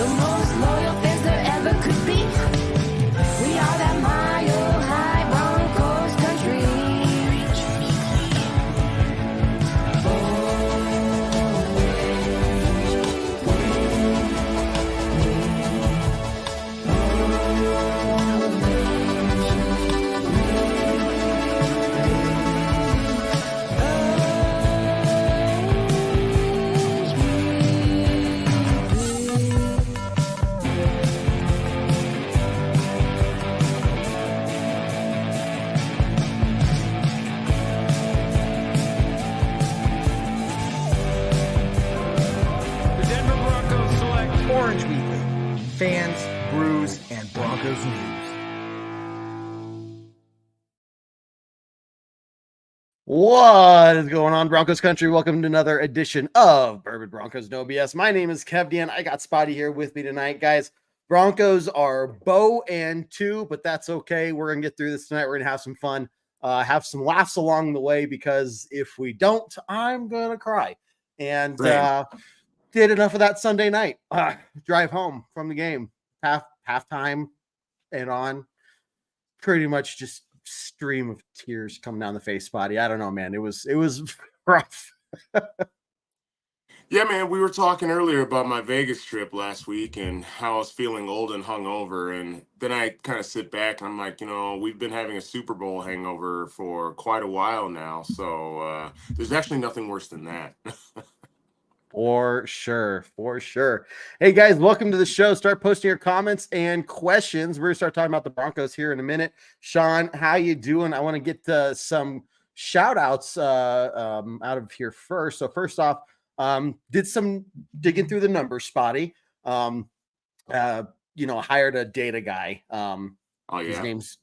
the most loyal fans there ever could be. We are that mile high Broncos country. The Denver Broncos select Orange Weekly, fans, brews, and Broncos news. What is going on, Broncos country? Welcome to another edition of Bourbon Broncos No BS. My name is Kev Dan. I got Spotty here with me tonight, guys. Broncos are 0-2, but that's okay. We're gonna get through this tonight. We're gonna have some fun, have some laughs along the way, because if we don't, I'm gonna cry. And did enough of that Sunday night drive home from the game, halftime and on. Pretty much just stream of tears coming down the face, Spotty. I don't know, man. It was rough. Yeah, man, we were talking earlier about my Vegas trip last week and how I was feeling old and hungover. And then I kind of sit back and I'm like, we've been having a Super Bowl hangover for quite a while now. So there's actually nothing worse than that. For sure. Hey, guys, welcome to the show. Start posting your comments and questions. We're going to start talking about the Broncos here in a minute. Sean, how you doing? I want to get some shout-outs out of here first. So first off, did some digging through the numbers, Spotty. Hired a data guy. His name's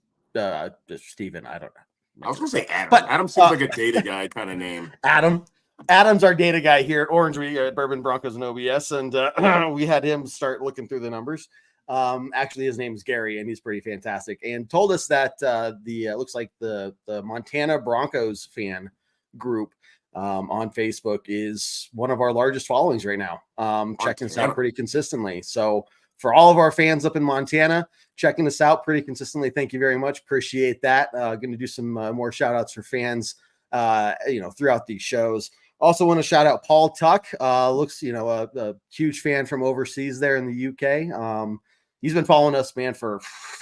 Steven. I don't know. I was going to say Adam. But, Adam seems like a data guy kind of name. Adam's our data guy here at Orange at Bourbon Broncos and OBS, and we had him start looking through the numbers. Actually, his name's Gary, and he's pretty fantastic, and told us that looks like the Montana Broncos fan group on Facebook is one of our largest followings right now. Checking us out pretty consistently. So for all of our fans up in Montana, checking us out pretty consistently, thank you very much. Appreciate that. Going to do some more shout outs for fans, throughout these shows. Also want to shout out Paul Tuck. Looks, a huge fan from overseas there in the UK. He's been following us, man, for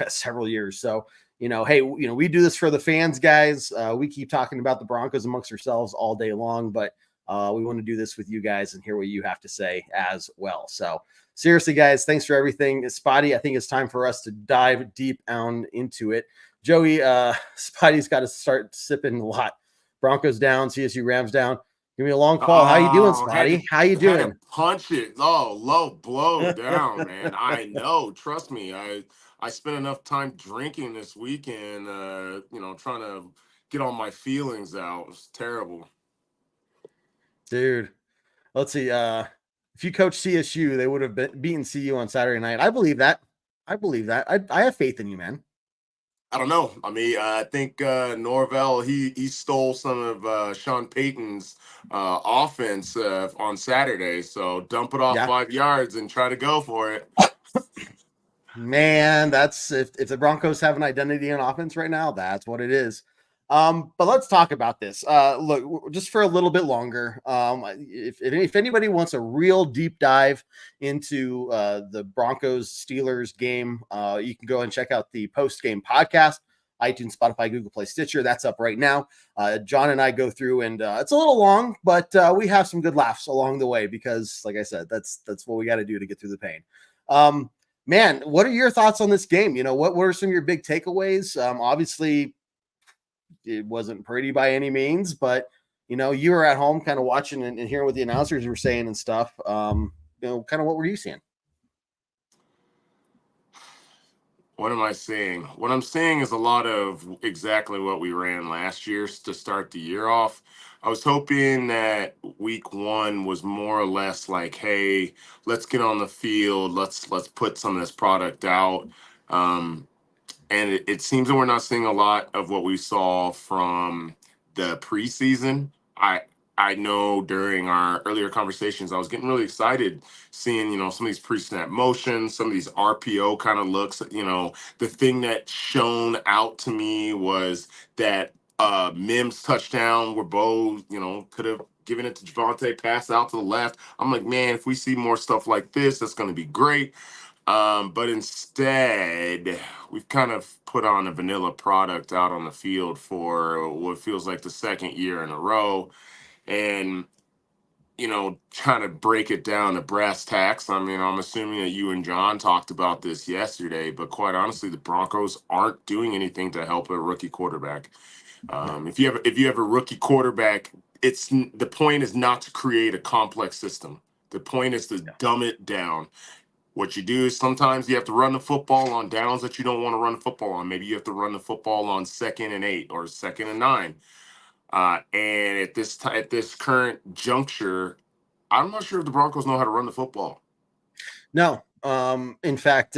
several years. So, hey, we do this for the fans, guys. We keep talking about the Broncos amongst ourselves all day long, but we want to do this with you guys and hear what you have to say as well. So seriously, guys, thanks for everything. Spotty, I think it's time for us to dive deep down into it. Joey, Spotty's got to start sipping a lot. Broncos down, CSU Rams down. Give me a long call. How you doing, Spotty? How you doing? Punch it. Oh, low blow down, man. I know. Trust me. I spent enough time drinking this weekend, trying to get all my feelings out. It was terrible. Dude, let's see. If you coach CSU, they would have beaten CU on Saturday night. I believe that. I have faith in you, man. I don't know. I mean, I think Norvell, he stole some of Sean Payton's offense on Saturday. So dump it off 5 yards and try to go for it. Man, that's if the Broncos have an identity in offense right now, that's what it is. But let's talk about this. Look, just for a little bit longer. If anybody wants a real deep dive into the Broncos Steelers game, you can go and check out the post game podcast, iTunes, Spotify, Google Play, Stitcher. That's up right now. John and I go through, and it's a little long, but we have some good laughs along the way because, like I said, that's what we got to do to get through the pain. Man, what are your thoughts on this game? What were some of your big takeaways? Obviously, it wasn't pretty by any means, but you were at home kind of watching and hearing what the announcers were saying and stuff. Kind of what were you seeing? What am I seeing? What I'm seeing is a lot of exactly what we ran last year to start the year off. I was hoping that week one was more or less like, hey, let's get on the field. Let's put some of this product out. And it seems that we're not seeing a lot of what we saw from the preseason. I I know during our earlier conversations, I was getting really excited seeing, some of these pre-snap motions, some of these RPO kind of looks. The thing that shone out to me was that Mims touchdown where Bo, could have given it to Javonte, pass out to the left. I'm like, man, if we see more stuff like this, that's going to be great. But instead, we've kind of put on a vanilla product out on the field for what feels like the second year in a row. And, trying to break it down to brass tacks. I mean, I'm assuming that you and John talked about this yesterday, but quite honestly, the Broncos aren't doing anything to help a rookie quarterback. If you have a rookie quarterback, the point is not to create a complex system. The point is to dumb it down. What you do is sometimes you have to run the football on downs that you don't want to run the football on. Maybe you have to run the football on 2nd and 8 or 2nd and 9. And at this current juncture, I'm not sure if the Broncos know how to run the football. No. In fact,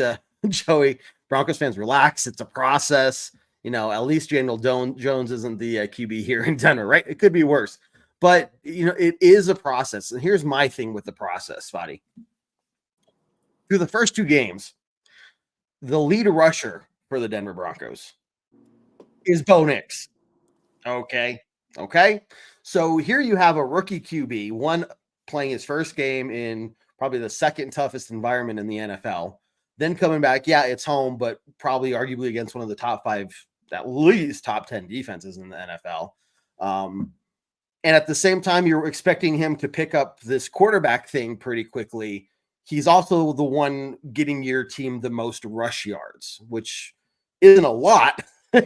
Joey, Broncos fans, relax. It's a process. At least Daniel Jones isn't the QB here in Denver, right? It could be worse. But, it is a process. And here's my thing with the process, Fadi. Through the first 2 games, the lead rusher for the Denver Broncos is Bo Nix. Okay. So here you have a rookie QB, one playing his first game in probably the second toughest environment in the NFL. Then coming back, yeah, it's home, but probably arguably against one of the top 5, at least top 10 defenses in the NFL. And at the same time, you're expecting him to pick up this quarterback thing pretty quickly. He's also the one getting your team the most rush yards, which isn't a lot.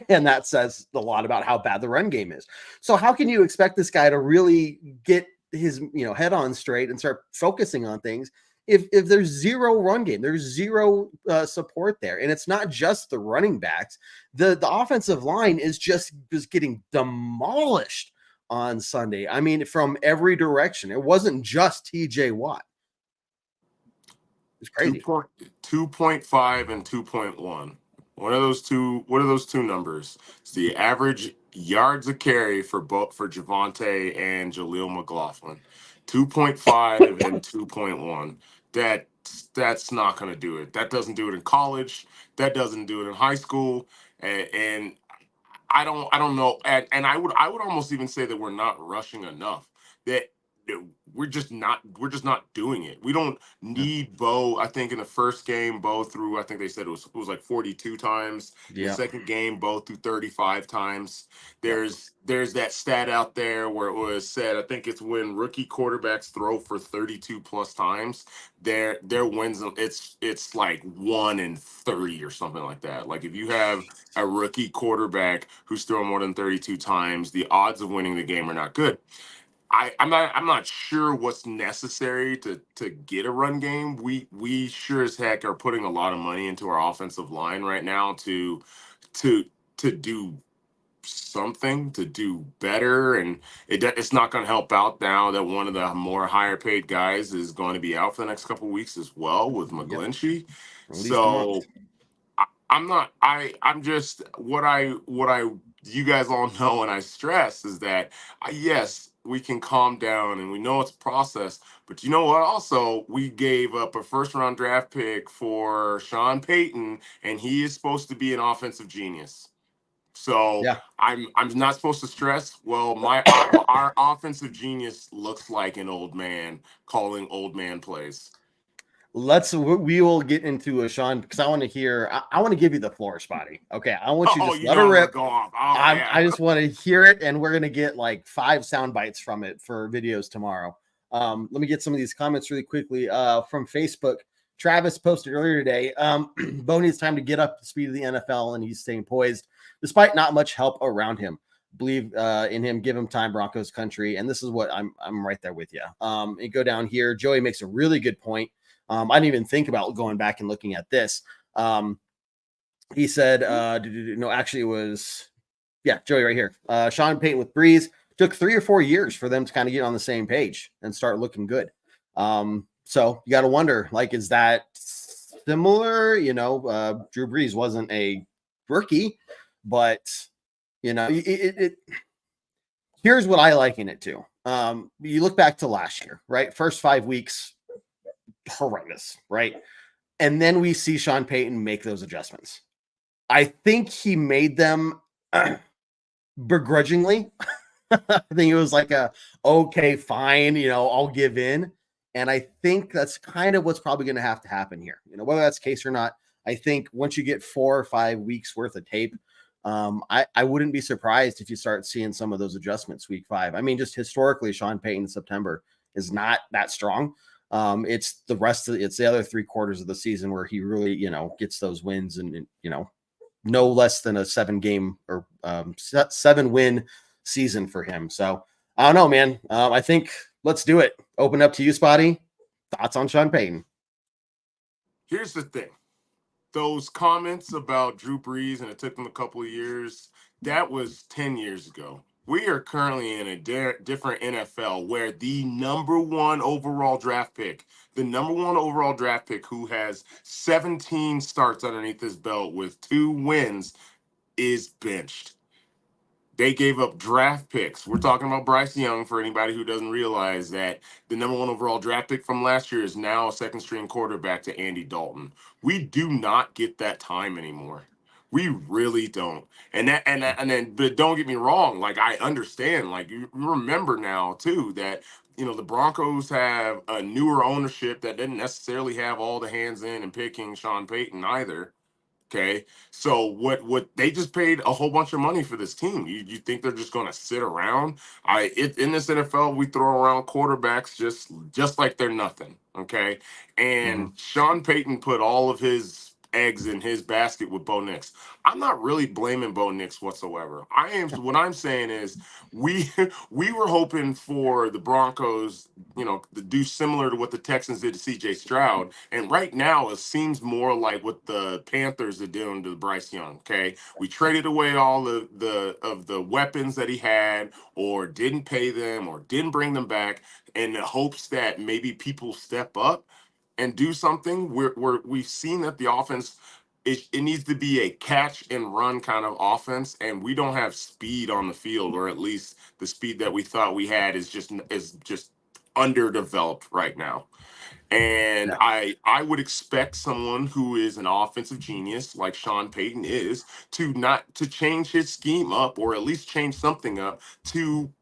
And that says a lot about how bad the run game is. So how can you expect this guy to really get his head on straight and start focusing on things if there's zero run game, there's zero support there? And it's not just the running backs. The offensive line is just getting demolished on Sunday. I mean, from every direction. It wasn't just TJ Watt. It's crazy. 2.5 and 2.1. What are those two numbers? It's the average yards a carry for Javonte and Jaleel McLaughlin. 2.5 and 2.1. That's not going to do it. That doesn't do it in college. That doesn't do it in high school. And I don't know. And I would almost even say that we're not rushing enough. That we're just not doing it. We don't need Bo. I think in the first game, Bo threw, I think they said it was like 42 times. Yeah. The second game, Bo threw 35 times. There's that stat out there where it was said, I think it's when rookie quarterbacks throw for 32 plus times, their wins, it's like 1 in 30 or something like that. Like if you have a rookie quarterback who's thrown more than 32 times, the odds of winning the game are not good. I'm not sure what's necessary to get a run game. We sure as heck are putting a lot of money into our offensive line right now to do something, to do better, and it's not going to help out now that one of the more higher paid guys is going to be out for the next couple of weeks as well with McGlinchey. At least So I'm just what I you guys all know and I stress is that yes, we can calm down and we know it's a process, but you know what? Also, we gave up a first-round draft pick for Sean Payton, and he is supposed to be an offensive genius. So Yeah. I'm not supposed to stress. Well, our offensive genius looks like an old man calling old man plays. We will get into a Sean because I want to hear. I want to give you the floor, Spotty. Okay, I want you to just let her rip. Go off. I just want to hear it, and we're gonna get like 5 sound bites from it for videos tomorrow. Let me get some of these comments really quickly from Facebook. Travis posted earlier today. Bo needs time to get up to the speed of the NFL, and he's staying poised despite not much help around him. Believe in him, give him time, Broncos country. And this is what I'm right there with you. And go down here. Joey makes a really good point. I didn't even think about going back and looking at this. He said, no, actually it was, Joey right here. Sean Payton with Breeze took 3 or 4 years for them to kind of get on the same page and start looking good. So you got to wonder, like, is that similar? Drew Brees wasn't a rookie, but here's what I liken it to. You look back to last year, right? First 5 weeks, horrendous, right? And then we see Sean Payton make those adjustments. I think he made them begrudgingly. I think it was like okay, fine, I'll give in. And I think that's kind of what's probably going to happen here. Whether that's the case or not, I think once you get 4 or 5 weeks worth of tape, I wouldn't be surprised if you start seeing some of those adjustments week 5. I mean, just historically, Sean Payton in September is not that strong. It's the other 3 quarters of the season where he really, gets those wins and no less than a 7-game or 7-win season for him. So I don't know, man. I think let's do it. Open up to you, Spotty. Thoughts on Sean Payton? Here's the thing. Those comments about Drew Brees and it took him a couple of years, that was 10 years ago. We are currently in a different NFL where the number one overall draft pick who has 17 starts underneath his belt with 2 wins is benched. They gave up draft picks. We're talking about Bryce Young for anybody who doesn't realize that the number 1 overall draft pick from last year is now a second-string quarterback to Andy Dalton. We do not get that time anymore. We really don't. But don't get me wrong. Like, I understand. Like, you remember now too that the Broncos have a newer ownership that didn't necessarily have all the hands in and picking Sean Payton either. Okay, so what they just paid a whole bunch of money for this team. You think they're just going to sit around? In this NFL, we throw around quarterbacks just like they're nothing. Okay, and Sean Payton put all of his eggs in his basket with Bo Nix. I'm not really blaming Bo Nix whatsoever. What I'm saying is we were hoping for the Broncos, to do similar to what the Texans did to C.J. Stroud, and right now it seems more like what the Panthers are doing to Bryce Young. Okay, we traded away all of the weapons that he had, or didn't pay them, or didn't bring them back, in the hopes that maybe people step up and do something. We've seen that the offense, it needs to be a catch and run kind of offense, and we don't have speed on the field, or at least the speed that we thought we had is just underdeveloped right now. And Yeah. I would expect someone who is an offensive genius like Sean Payton is to change his scheme up, or at least change something up to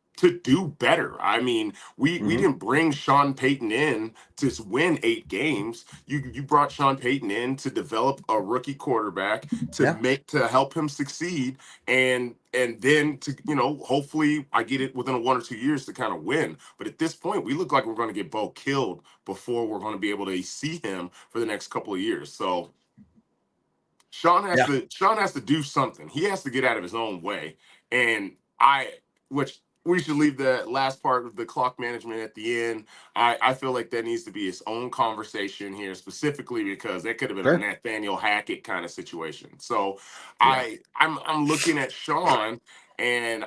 do better. I mean, we didn't bring Sean Payton in to win 8 games. You brought Sean Payton in to develop a rookie quarterback to help him succeed, and then to hopefully I get it within 1 or 2 years to kind of win. But at this point, we look like we're going to get Bo killed before we're going to be able to see him for the next couple of years. So Sean has to do something. He has to get out of his own way. And which we should leave the last part of the clock management at the end. I feel like that needs to be its own conversation here, specifically because that could have been a Nathaniel Hackett kind of situation. So I'm looking at Sean, and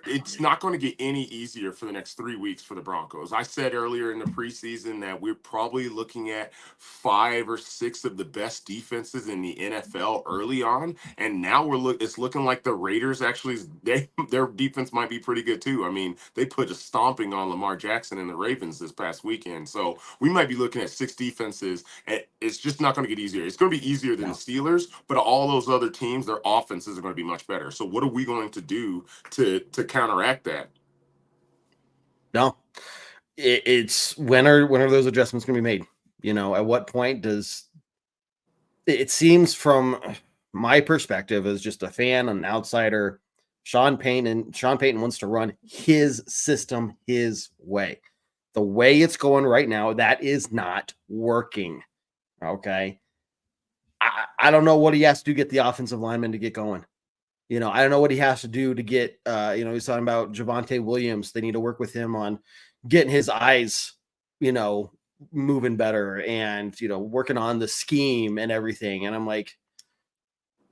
it's not going to get any easier for the next 3 weeks for the Broncos. I said earlier in the preseason that we're probably looking at 5 or 6 of the best defenses in the NFL early on, and now it's looking like the Raiders actually their defense might be pretty good too. I mean, they put a stomping on Lamar Jackson and the Ravens this past weekend, so we might be looking at 6 defenses, and it's just not going to get easier. It's going to be easier than the Steelers, but all those other teams, their offenses are going to be much better. So what are we going to do to counteract that? No, it's when are those adjustments going to be made? At what point does it seems from my perspective as just a fan, an outsider, Sean Payton wants to run his system his way. The way it's going right now, that is not working. Okay. I don't know what he has to do to get the offensive linemen to get going. I don't know what he has to do to get, he's talking about Javonte Williams. They need to work with him on getting his eyes, moving better and, working on the scheme and everything. And I'm like,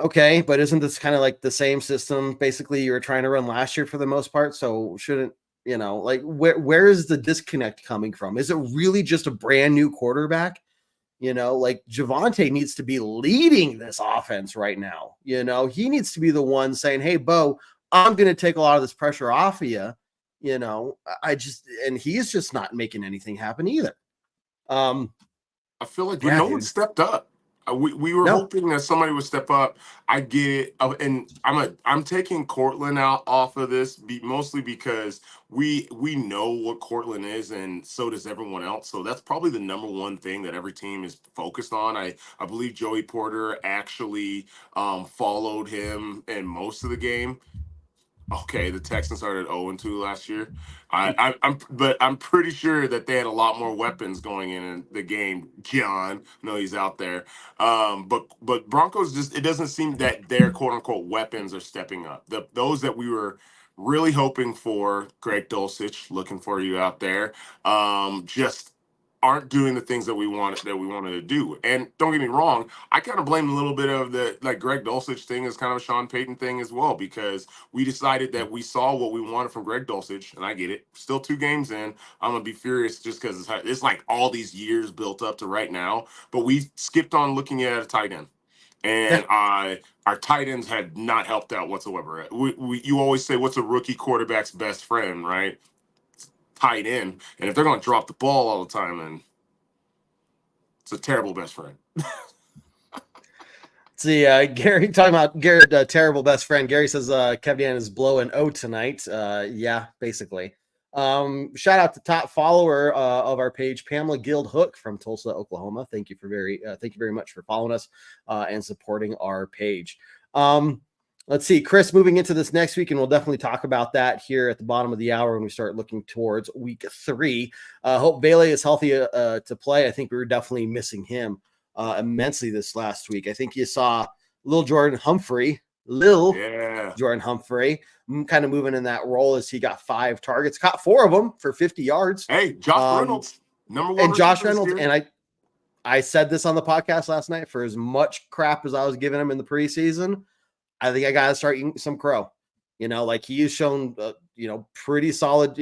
okay, but isn't this kind of like the same system basically you were trying to run last year for the most part? So shouldn't, where is the disconnect coming from? Is it really just a brand new quarterback? Like Javonte needs to be leading this offense right now. He needs to be the one saying, hey, Bo, I'm going to take a lot of this pressure off of you, and he's just not making anything happen either. I feel like, but Yeah, no dude. one stepped up. We were No. hoping that somebody would step up. I get it, and I'm taking Cortland out off of this mostly because we know what Cortland is, and so does everyone else. So that's probably the number one thing that every team is focused on. I believe Joey Porter actually followed him in most of the game. Okay, the Texans started 0-2 last year. But I'm pretty sure that they had a lot more weapons going in the game. John, no, he's out there. But Broncos it doesn't seem that their quote unquote weapons are stepping up. Those that we were really hoping for, Greg Dulcich, looking for you out there, just aren't doing the things that we wanted to do. And don't get me wrong, I kind of blame a little bit of the Greg Dulcich thing as kind of a Sean Payton thing as well, because we decided that we saw what we wanted from Greg Dulcich, and I get it. Still 2 games in, I'm gonna be furious just because it's like all these years built up to right now. But we skipped on looking at a tight end, and our tight ends had not helped out whatsoever. You always say, what's a rookie quarterback's best friend, right? Tight end, and if they're going to drop the ball all the time, then it's a terrible best friend. See, Gary talking about Garrett, terrible best friend. Gary says Kevin is blowing O tonight. Yeah, basically. Shout out to top follower of our page, Pamela Guild Hook from Tulsa, Oklahoma. Thank you very much for following us and supporting our page. Let's see, Chris, moving into this next week, and we'll definitely talk about that here at the bottom of the hour when we start looking towards week 3. Hope Bailey is healthy to play. I think we were definitely missing him immensely this last week. I think you saw Jordan Humphrey kind of moving in that role as he got 5 targets, caught 4 of them for 50 yards. Hey, Josh Reynolds, number 1 and Josh Reynolds, and I said this on the podcast last night, for as much crap as I was giving him in the preseason, I think I got to start eating some crow. Like he has shown, pretty solid,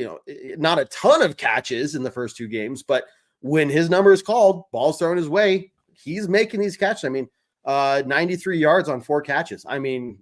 not a ton of catches in the first 2 games, but when his number is called, ball's thrown his way, he's making these catches. I mean, 93 yards on 4 catches. I mean,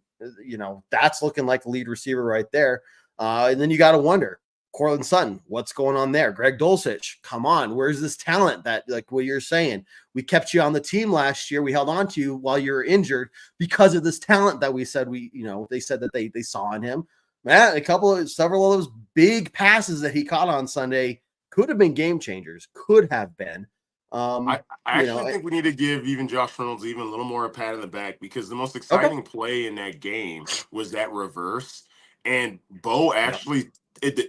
that's looking like the lead receiver right there. And then you got to wonder, Courtland Sutton, what's going on there? Greg Dulcich, come on. Where's this talent that, like what you're saying? We kept you on the team last year. We held on to you while you were injured because of this talent that we said they said that they saw in him. Man, several of those big passes that he caught on Sunday could have been game changers, could have been. I actually think we need to give even Josh Reynolds even a little more a pat on the back, because the most exciting play in that game was that reverse. And Bo actually,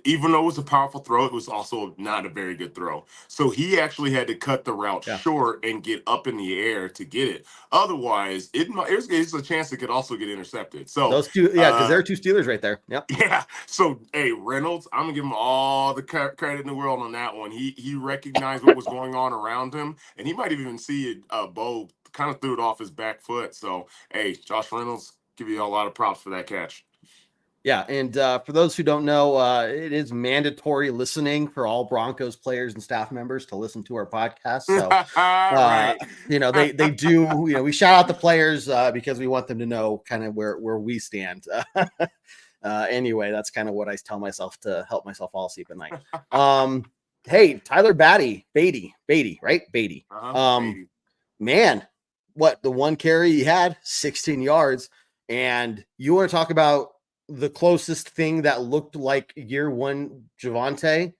even though it was a powerful throw, it was also not a very good throw. So he actually had to cut the route short and get up in the air to get it. Otherwise, it's a chance it could also get intercepted. So those 2, because there are 2 Steelers right there. Yep. Yeah. So, hey, Reynolds, I'm gonna give him all the credit in the world on that one. He recognized what was going on around him, and he might even see it. Bo kind of threw it off his back foot. So, hey, Josh Reynolds, give you a lot of props for that catch. Yeah, and for those who don't know, it is mandatory listening for all Broncos players and staff members to listen to our podcast. So, right. They do. We shout out the players because we want them to know kind of where we stand. Anyway, that's kind of what I tell myself to help myself fall asleep at night. Hey, Tyler Beatty, right? Beatty. Beatty. Man, what the 1 carry he had, 16 yards, and you want to talk about the closest thing that looked like year 1 Javonte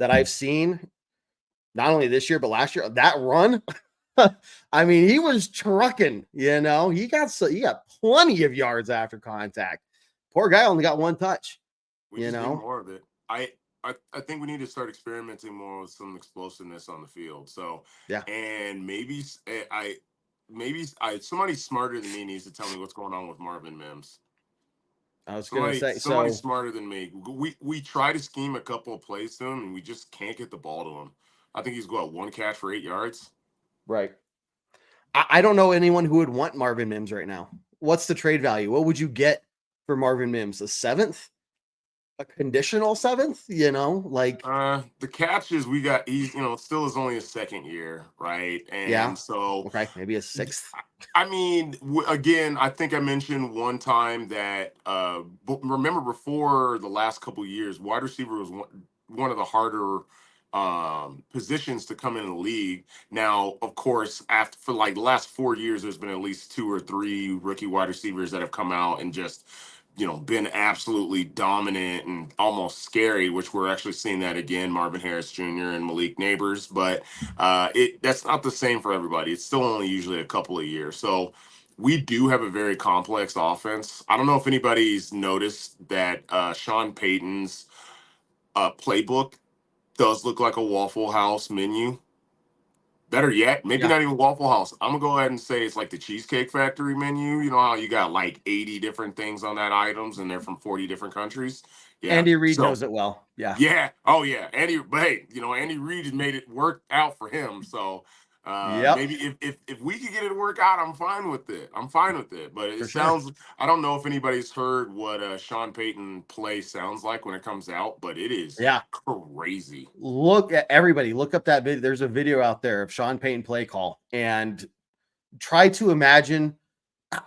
that I've seen, not only this year, but last year. That run, I mean, he was trucking, he got plenty of yards after contact. Poor guy only got 1 touch. We just need more of it. I think we need to start experimenting more with some explosiveness on the field. So, yeah. And maybe somebody smarter than me needs to tell me what's going on with Marvin Mims. I was going to say, somebody smarter than me. We try to scheme a couple of plays to him, and we just can't get the ball to him. I think he's got 1 catch for 8 yards. Right. I don't know anyone who would want Marvin Mims right now. What's the trade value? What would you get for Marvin Mims? A 7th? a conditional seventh, like The catch is he's still is only his second year, right? yeah, And so okay, maybe a sixth. I mean, again, I think I mentioned one time that remember before the last couple of years, wide receiver was one of the harder positions to come in the league. Now, of course, after for like the last 4 years, there's been at least 2 or 3 rookie wide receivers that have come out and just been absolutely dominant and almost scary, which we're actually seeing that again, Marvin Harris Jr. and Malik Neighbors. But that's not the same for everybody. It's still only usually a couple of years. So we do have a very complex offense. I don't know if anybody's noticed that Sean Payton's playbook does look like a Waffle House menu. Better yet, maybe Yeah. not even Waffle House. I'm gonna go ahead and say it's like the Cheesecake Factory menu. You know how you got like 80 different things on that items and they're from 40 different countries? Yeah. Andy Reid So knows it well. Yeah. yeah. Oh yeah. But hey, Andy Reid has made it work out for him. So Yep. maybe if we could get it to work out, I'm fine with it. I'm fine with it. But it For sure. sounds I don't know if anybody's heard what Sean Payton play sounds like when it comes out, but it is Yeah. crazy. Look up that video. There's a video out there of Sean Payton play call and try to imagine.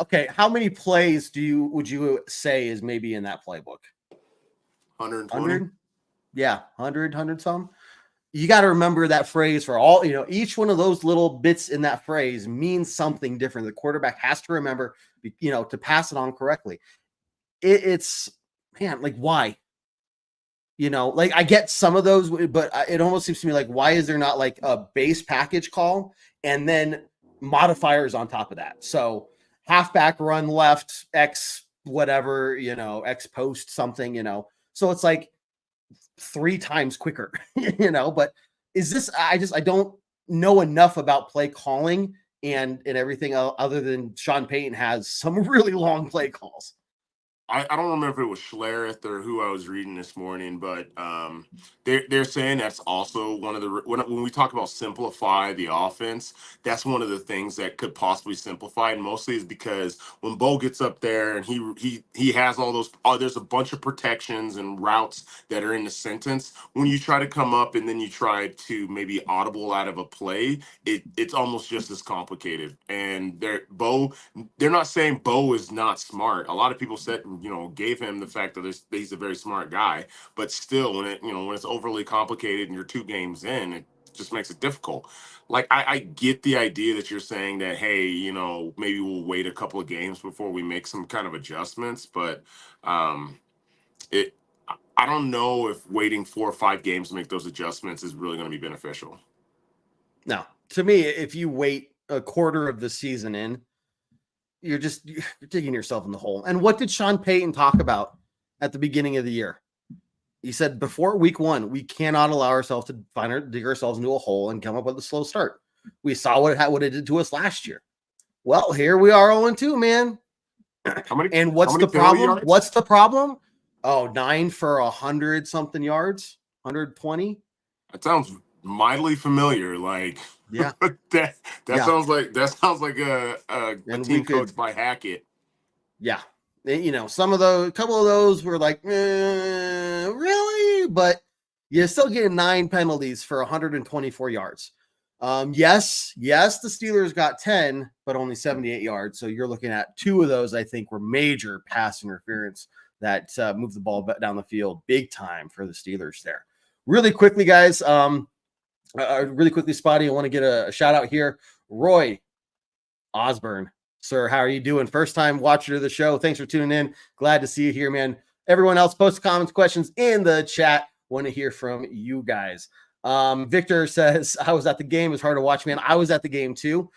Okay, how many plays would you say is maybe in that playbook? 120. 100? Yeah, 100 some. You got to remember that phrase for all, each one of those little bits in that phrase means something different. The quarterback has to remember, to pass it on correctly. It's, man, like, why? Like I get some of those, but it almost seems to me like, why is there not like a base package call and then modifiers on top of that? So halfback run left, X whatever, X post something, so it's like 3 times quicker, but is this, I don't know enough about play calling and everything other than Sean Payton has some really long play calls. I don't remember if it was Schlereth or who I was reading this morning, but they're saying that's also one of the when we talk about simplify the offense, that's one of the things that could possibly simplify, and mostly is because when Bo gets up there and he has all those there's a bunch of protections and routes that are in the sentence. When you try to come up and then you try to maybe audible out of a play, it's almost just as complicated. And they're not saying Bo is not smart. A lot of people said, gave him the fact that he's a very smart guy, but still, when it's overly complicated and you're 2 games in, it just makes it difficult. Like I get the idea that you're saying that, hey, maybe we'll wait a couple of games before we make some kind of adjustments, but it. I don't know if waiting 4 or 5 games to make those adjustments is really going to be beneficial. No, to me, if you wait a quarter of the season in, you're digging yourself in the hole. And what did Sean Payton talk about at the beginning of the year? He said before week 1, we cannot allow ourselves to dig ourselves into a hole and come up with a slow start. We saw what it did to us last year. Well, here we are 0-2, man. And what's the problem? Yards? What's the problem? Oh, 9 for 100 something yards, 120. That sounds mildly familiar. Like, yeah, that sounds like a team coached by Hackett. Yeah, some of those, a couple of those were like, really, but you're still getting 9 penalties for 124 yards. Yes, the Steelers got 10, but only 78 yards. So you're looking at 2 of those, I think, were major pass interference that moved the ball down the field big time for the Steelers there. Really quickly, guys, really quickly, Spotty, I want to get a shout out here. Roy Osborne, sir, how are you doing? First time watcher of the show. Thanks for tuning in. Glad to see you here, man. Everyone else, post comments, questions in the chat. Want to hear from you guys. Victor says, I was at the game. It's hard to watch, man. I was at the game too.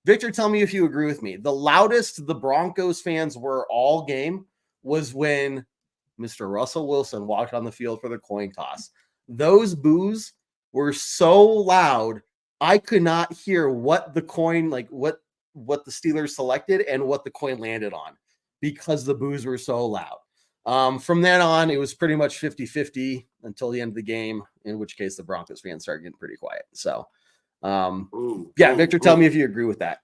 Victor, tell me if you agree with me. The loudest the Broncos fans were all game was when Mr. Russell Wilson walked on the field for the coin toss. Those boos were so loud, I could not hear what the coin, like what the Steelers selected and what the coin landed on because the boos were so loud. From then on, it was pretty much 50-50 until the end of the game, in which case the Broncos fans started getting pretty quiet. So, Victor, tell me if you agree with that.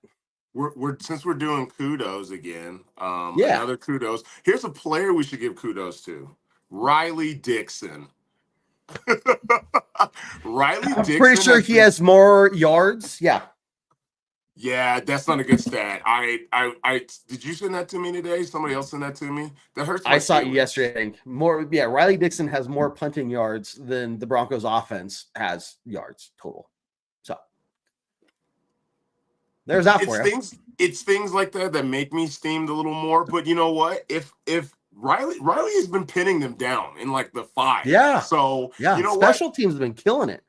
Since we're doing kudos again, another kudos. Here's a player we should give kudos to. Riley Dixon. Riley I'm Dixon pretty sure he has more yards. Yeah. Yeah, that's not a good stat. I did you send that to me today? Somebody else sent that to me. That hurts my I saw it feelings. yesterday. I think. More, yeah. Riley Dixon has more punting yards than the Broncos offense has yards total. So there's that It's for you. things like that that make me steamed a little more. But you know what? If Riley has been pinning them down in like the 5. Yeah. So Yeah. you know what? Special teams have been killing it.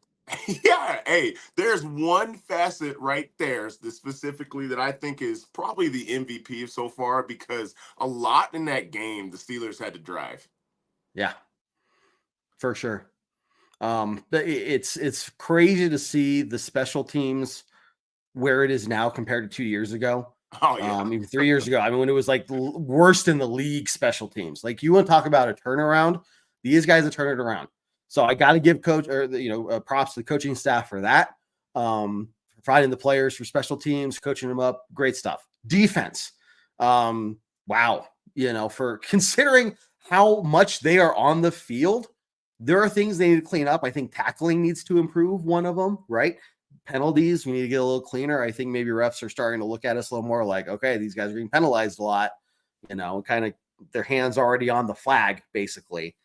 Yeah, hey, there's one facet right there specifically that I think is probably the MVP so far because a lot in that game the Steelers had to drive. Yeah, for sure. But it's crazy to see the special teams where it is now compared to 2 years ago. Oh yeah. Even 3 years ago. I mean, when it was like worst in the league special teams. Like you want to talk about a turnaround, these guys have turned it around. So I got to give coach or props to the coaching staff for that. Providing the players for special teams, coaching them up, great stuff. Defense. Wow. For considering how much they are on the field, there are things they need to clean up. I think tackling needs to improve, one of them, right? Penalties, we need to get a little cleaner. I think maybe refs are starting to look at us a little more like, okay, these guys are being penalized a lot, kind of their hands already on the flag, basically.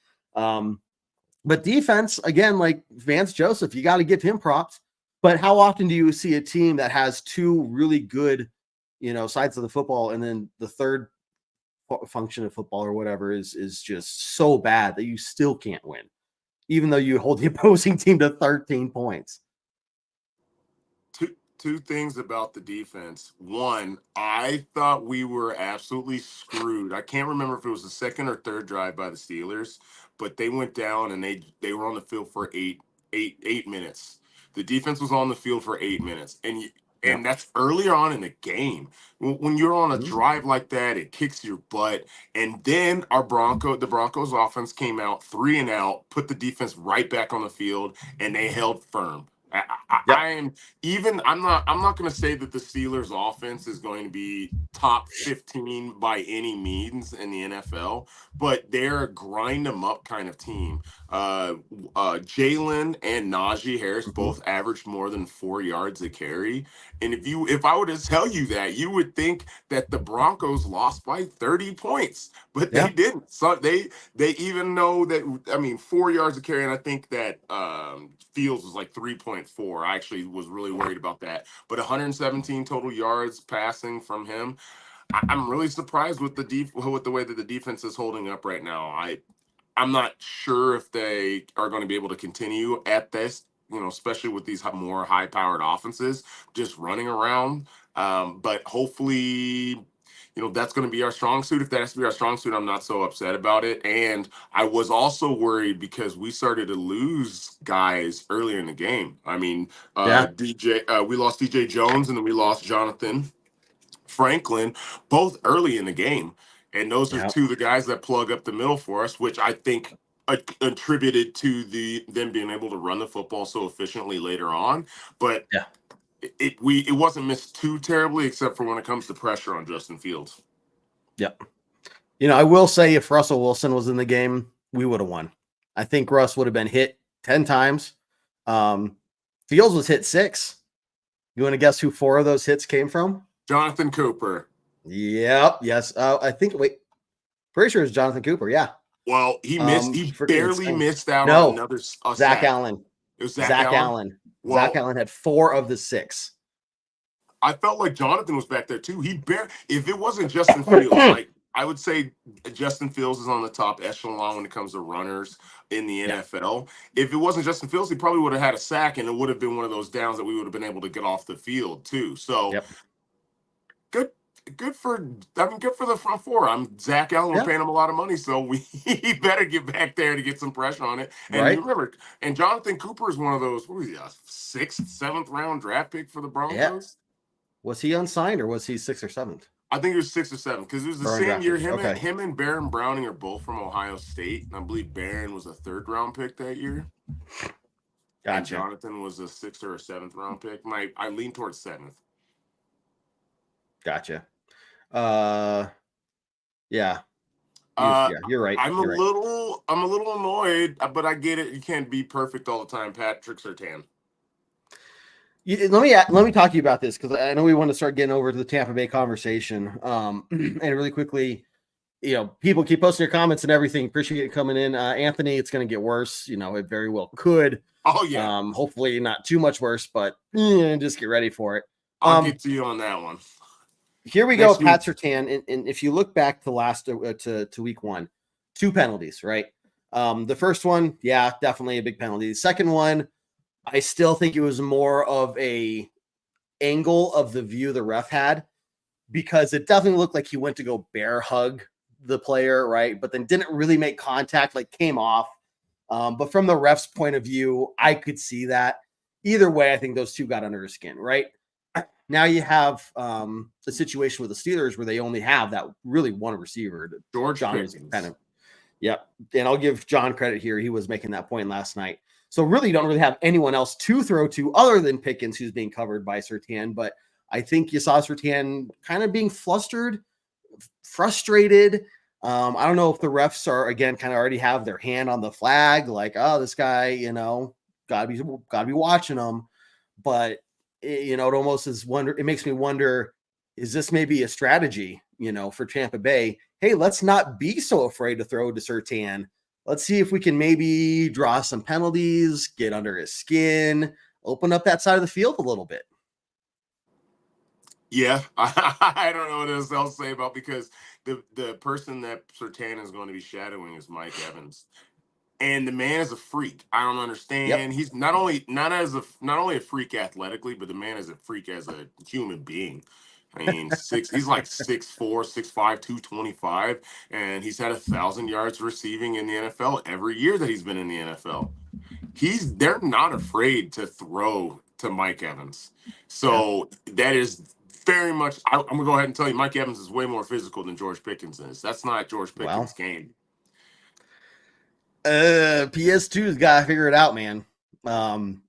But defense, again, like Vance Joseph, you got to give him props. But how often do you see a team that has two really good, sides of the football, and then the third function of football or whatever is just so bad that you still can't win, even though you hold the opposing team to 13 points? Two things about the defense. One, I thought we were absolutely screwed. I can't remember if it was the second or third drive by the Steelers, but they went down and they were on the field for eight minutes. The defense was on the field for 8 minutes, Yeah. and that's earlier on in the game. When you're on a drive like that, it kicks your butt. And then the Broncos offense came out 3 and out, put the defense right back on the field, and they held firm. Yep. I'm not going to say that the Steelers offense is going to be top 15 by any means in the NFL, but they're a grind them up kind of team. Jalen and Najee Harris both averaged more than 4 yards a carry. And if I were to tell you that, you would think that the Broncos lost by 30 points, but they didn't. So they even know that, 4 yards a carry, and I think that Fields was like 3.4. I actually was really worried about that. But 117 total yards passing from him. I'm really surprised with the way that the defense is holding up right now. I'm not sure if they are going to be able to continue at this, especially with these more high-powered offenses just running around. But hopefully, that's going to be our strong suit. If that has to be our strong suit, I'm not so upset about it. And I was also worried because we started to lose guys earlier in the game. I mean, we lost DJ Jones and then we lost Jonathan Franklin, both early in the game. And those are two of the guys that plug up the middle for us, which I think attributed to them being able to run the football so efficiently later on. But it wasn't missed too terribly, except for when it comes to pressure on Justin Fields. Yep. I will say if Russell Wilson was in the game, we would have won. I think Russ would have been hit 10 times. Fields was hit 6. You want to guess who 4 of those hits came from? Jonathan Cooper. Yep. Yes. Pretty sure it's Jonathan Cooper. Yeah. Well, he missed. He barely missed out on another Zach sack. Allen. It was Zach Allen. Well, Zach Allen had 4 of the 6. I felt like Jonathan was back there too. If it wasn't Justin Fields, like I would say Justin Fields is on the top echelon when it comes to runners in the NFL. If it wasn't Justin Fields, he probably would have had a sack, and it would have been one of those downs that we would have been able to get off the field too. So good for the front four. Zach Allen. We're paying him a lot of money, so he better get back there to get some pressure on it. And you remember, and Jonathan Cooper is one of those. What was he, a 6th, 7th round draft pick for the Broncos? Yeah. Was he unsigned or was he 6th or 7th? I think it was 6th or 7th because it was the same year. Him and Baron Browning are both from Ohio State, and I believe Baron was a 3rd round pick that year. Gotcha. And Jonathan was a 6th or a 7th round pick. I lean towards 7th. Gotcha. Yeah. You're right. I'm a You're right. little annoyed, but I get it. You can't be perfect all the time. Patrick Surtain. Let me talk to you about this because I know we want to start getting over to the Tampa Bay conversation. And really quickly, people keep posting your comments and everything. Appreciate it coming in. Anthony, it's going to get worse. It very well could. Oh yeah. Hopefully not too much worse, but just get ready for it. I'll get to you on that one. Here we go, Pat Surtain. And if you look back to to week 1, 2 penalties, right? The first one, yeah, definitely a big penalty. The second one, I still think it was more of a angle of the view the ref had, because it definitely looked like he went to go bear hug the player, right? But then didn't really make contact, like came off. But from the ref's point of view, I could see that. Either way, I think those two got under his skin, right? Now you have the situation with the Steelers where they only have that really one receiver. George John Pickens. was kind of, yep. And I'll give John credit here. He was making that point last night. So really, you don't really have anyone else to throw to other than Pickens, who's being covered by Surtain. But I think you saw Surtain kind of being frustrated. I don't know if the refs are, again, kind of already have their hand on the flag, like, oh, this guy, gotta be watching him. But it almost is it makes me wonder, is this maybe a strategy, for Tampa Bay? Hey, let's not be so afraid to throw to Surtain. Let's see if we can maybe draw some penalties, get under his skin, open up that side of the field a little bit. Yeah, I don't know what else I'll say about, because the person that Surtain is going to be shadowing is Mike Evans, and the man is a freak. I don't understand. Yep. He's not only a freak athletically, but the man is a freak as a human being. I mean, he's like 6'4", 6'5", 225, and he's had 1,000 yards receiving in the NFL every year that he's been in the NFL. They're not afraid to throw to Mike Evans. So that is very much, I'm going to go ahead and tell you, Mike Evans is way more physical than George Pickens is. That's not George Pickens' game. PS2's got to figure it out, man.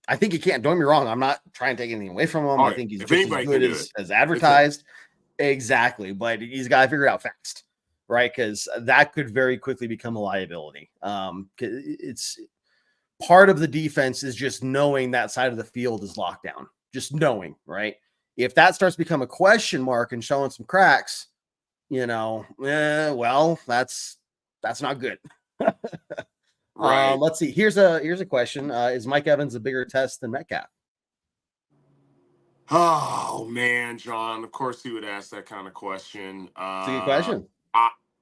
I think he can't. Don't get me wrong. I'm not trying to take anything away from him. I think he's just as good as advertised. Exactly. But he's got to figure it out fast, right? Because that could very quickly become a liability. It's part of the defense is just knowing that side of the field is locked down. Just knowing, right? If that starts to become a question mark and showing some cracks, well, that's not good. Right. Let's see. Here's a question. Is Mike Evans a bigger test than Metcalf? Oh man, John. Of course he would ask that kind of question. It's a good question.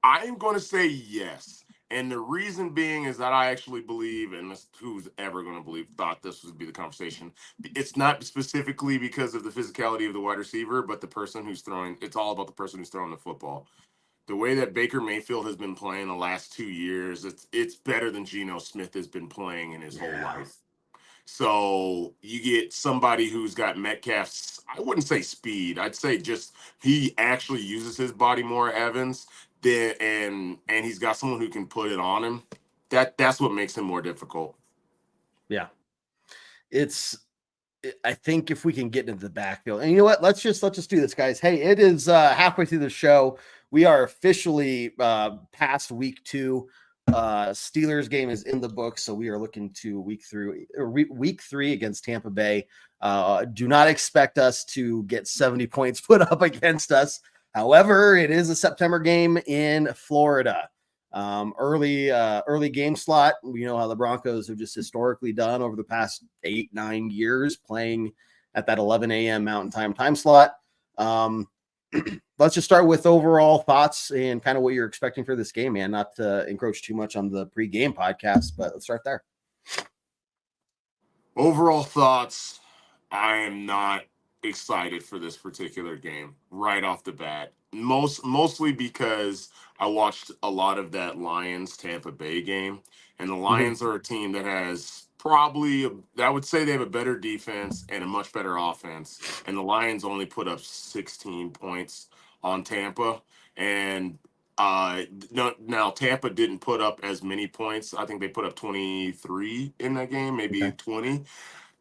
I'm going to say yes. And the reason being is that I actually believe, and who's ever going to thought this would be the conversation. It's not specifically because of the physicality of the wide receiver, but the person who's throwing. It's all about the person who's throwing the football. The way that Baker Mayfield has been playing the last 2 years, it's better than Geno Smith has been playing in his whole life. So you get somebody who's got Metcalf's, I wouldn't say speed. I'd say just he actually uses his body more, Evans, and he's got someone who can put it on him. That's what makes him more difficult. Yeah. I think if we can get into the backfield, and you know what, let's just do this, guys. Hey, it is halfway through the show. We are officially past week 2. Steelers game is in the book, so we are looking to week 3 against Tampa Bay. Do not expect us to get 70 points put up against us. However, it is a September game in Florida. Early game slot. We know how the Broncos have just historically done over the past 8-9 years, playing at that 11 a.m. Mountain time slot. Let's just start with overall thoughts and kind of what you're expecting for this game, man. Not to encroach too much on the pre-game podcast, but let's start there. Overall thoughts, I am not excited for this particular game right off the bat. Mostly because I watched a lot of that Lions Tampa Bay game, and the Lions are a team that has probably, I would say they have a better defense and a much better offense, and the Lions only put up 16 points on Tampa, and now Tampa didn't put up as many points. I think they put up 23 in that game, maybe 20.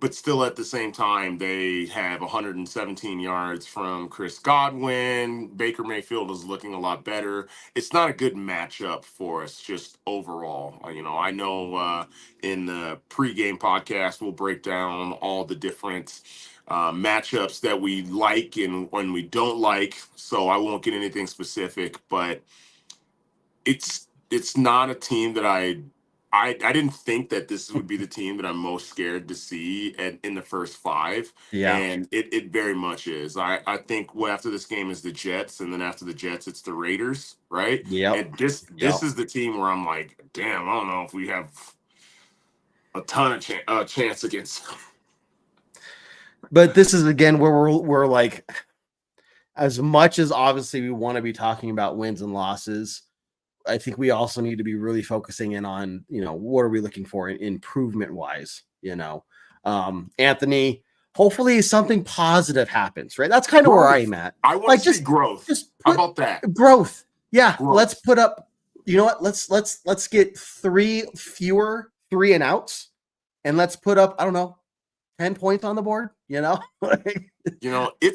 but still at the same time, they have 117 yards from Chris Godwin. Baker Mayfield is looking a lot better. It's not a good matchup for us just overall. I know in the pregame podcast, we'll break down all the different matchups that we like and when we don't like. So I won't get anything specific, but it's not a team that I didn't think that this would be the team that I'm most scared to see in the first five, Yeah. and it very much is. I think after this game is the Jets, and then after the Jets, it's the Raiders, right? Yep. And this is the team where I'm like, damn, I don't know if we have a ton of chance against them. But this is again where we're like, as much as obviously we want to be talking about wins and losses, I think we also need to be really focusing in on, what are we looking for improvement wise, Anthony, hopefully something positive happens, right? That's kind of where I'm at. I want to see growth. How about that? Growth. Yeah. Growth. Let's put up, you know what? Let's get 3 fewer 3 and outs, and let's put up, I don't know, 10 points on the board, It's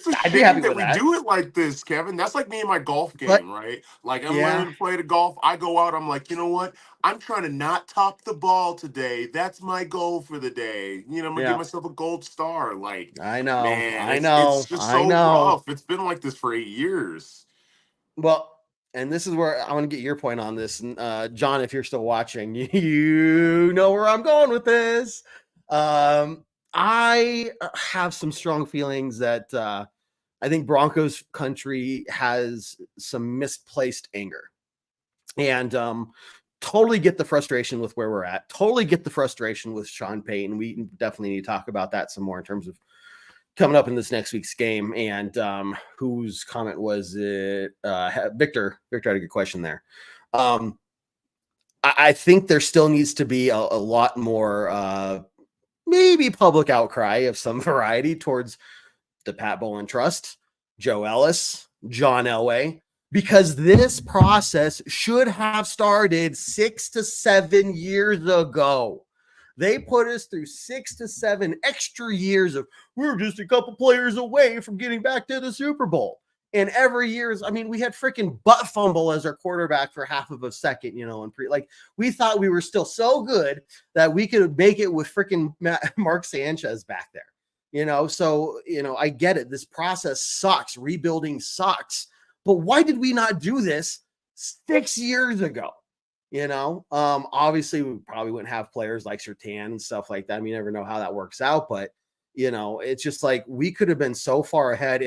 a shame that we do it like this, Kevin. That's like me in my golf game, right? Like I'm learning to play the golf. I go out, I'm like, you know what? I'm trying to not top the ball today. That's my goal for the day. I'm gonna give myself a gold star. Like, I know, man, I know, it's just so rough. It's been like this for 8 years. Well, and this is where I want to get your point on this. And John, if you're still watching, you know where I'm going with this. I have some strong feelings that I think Broncos country has some misplaced anger, and totally get the frustration with where we're at. Totally get the frustration with Sean Payton. We definitely need to talk about that some more in terms of coming up in this next week's game. And whose comment was it? Victor had a good question there. I think there still needs to be a lot more maybe public outcry of some variety towards the Pat Bowlen Trust, Joe Ellis, John Elway, because this process should have started 6 to 7 years ago. They put us through 6 to 7 extra years of we're just a couple players away from getting back to the Super Bowl. And every year's, we had freaking butt fumble as our quarterback for half of a second, and we thought we were still so good that we could make it with freaking Mark Sanchez back there, So, I get it. This process sucks. Rebuilding sucks. But why did we not do this 6 years ago? Obviously we probably wouldn't have players like Surtain and stuff like that. You never know how that works out, but it's just like we could have been so far ahead.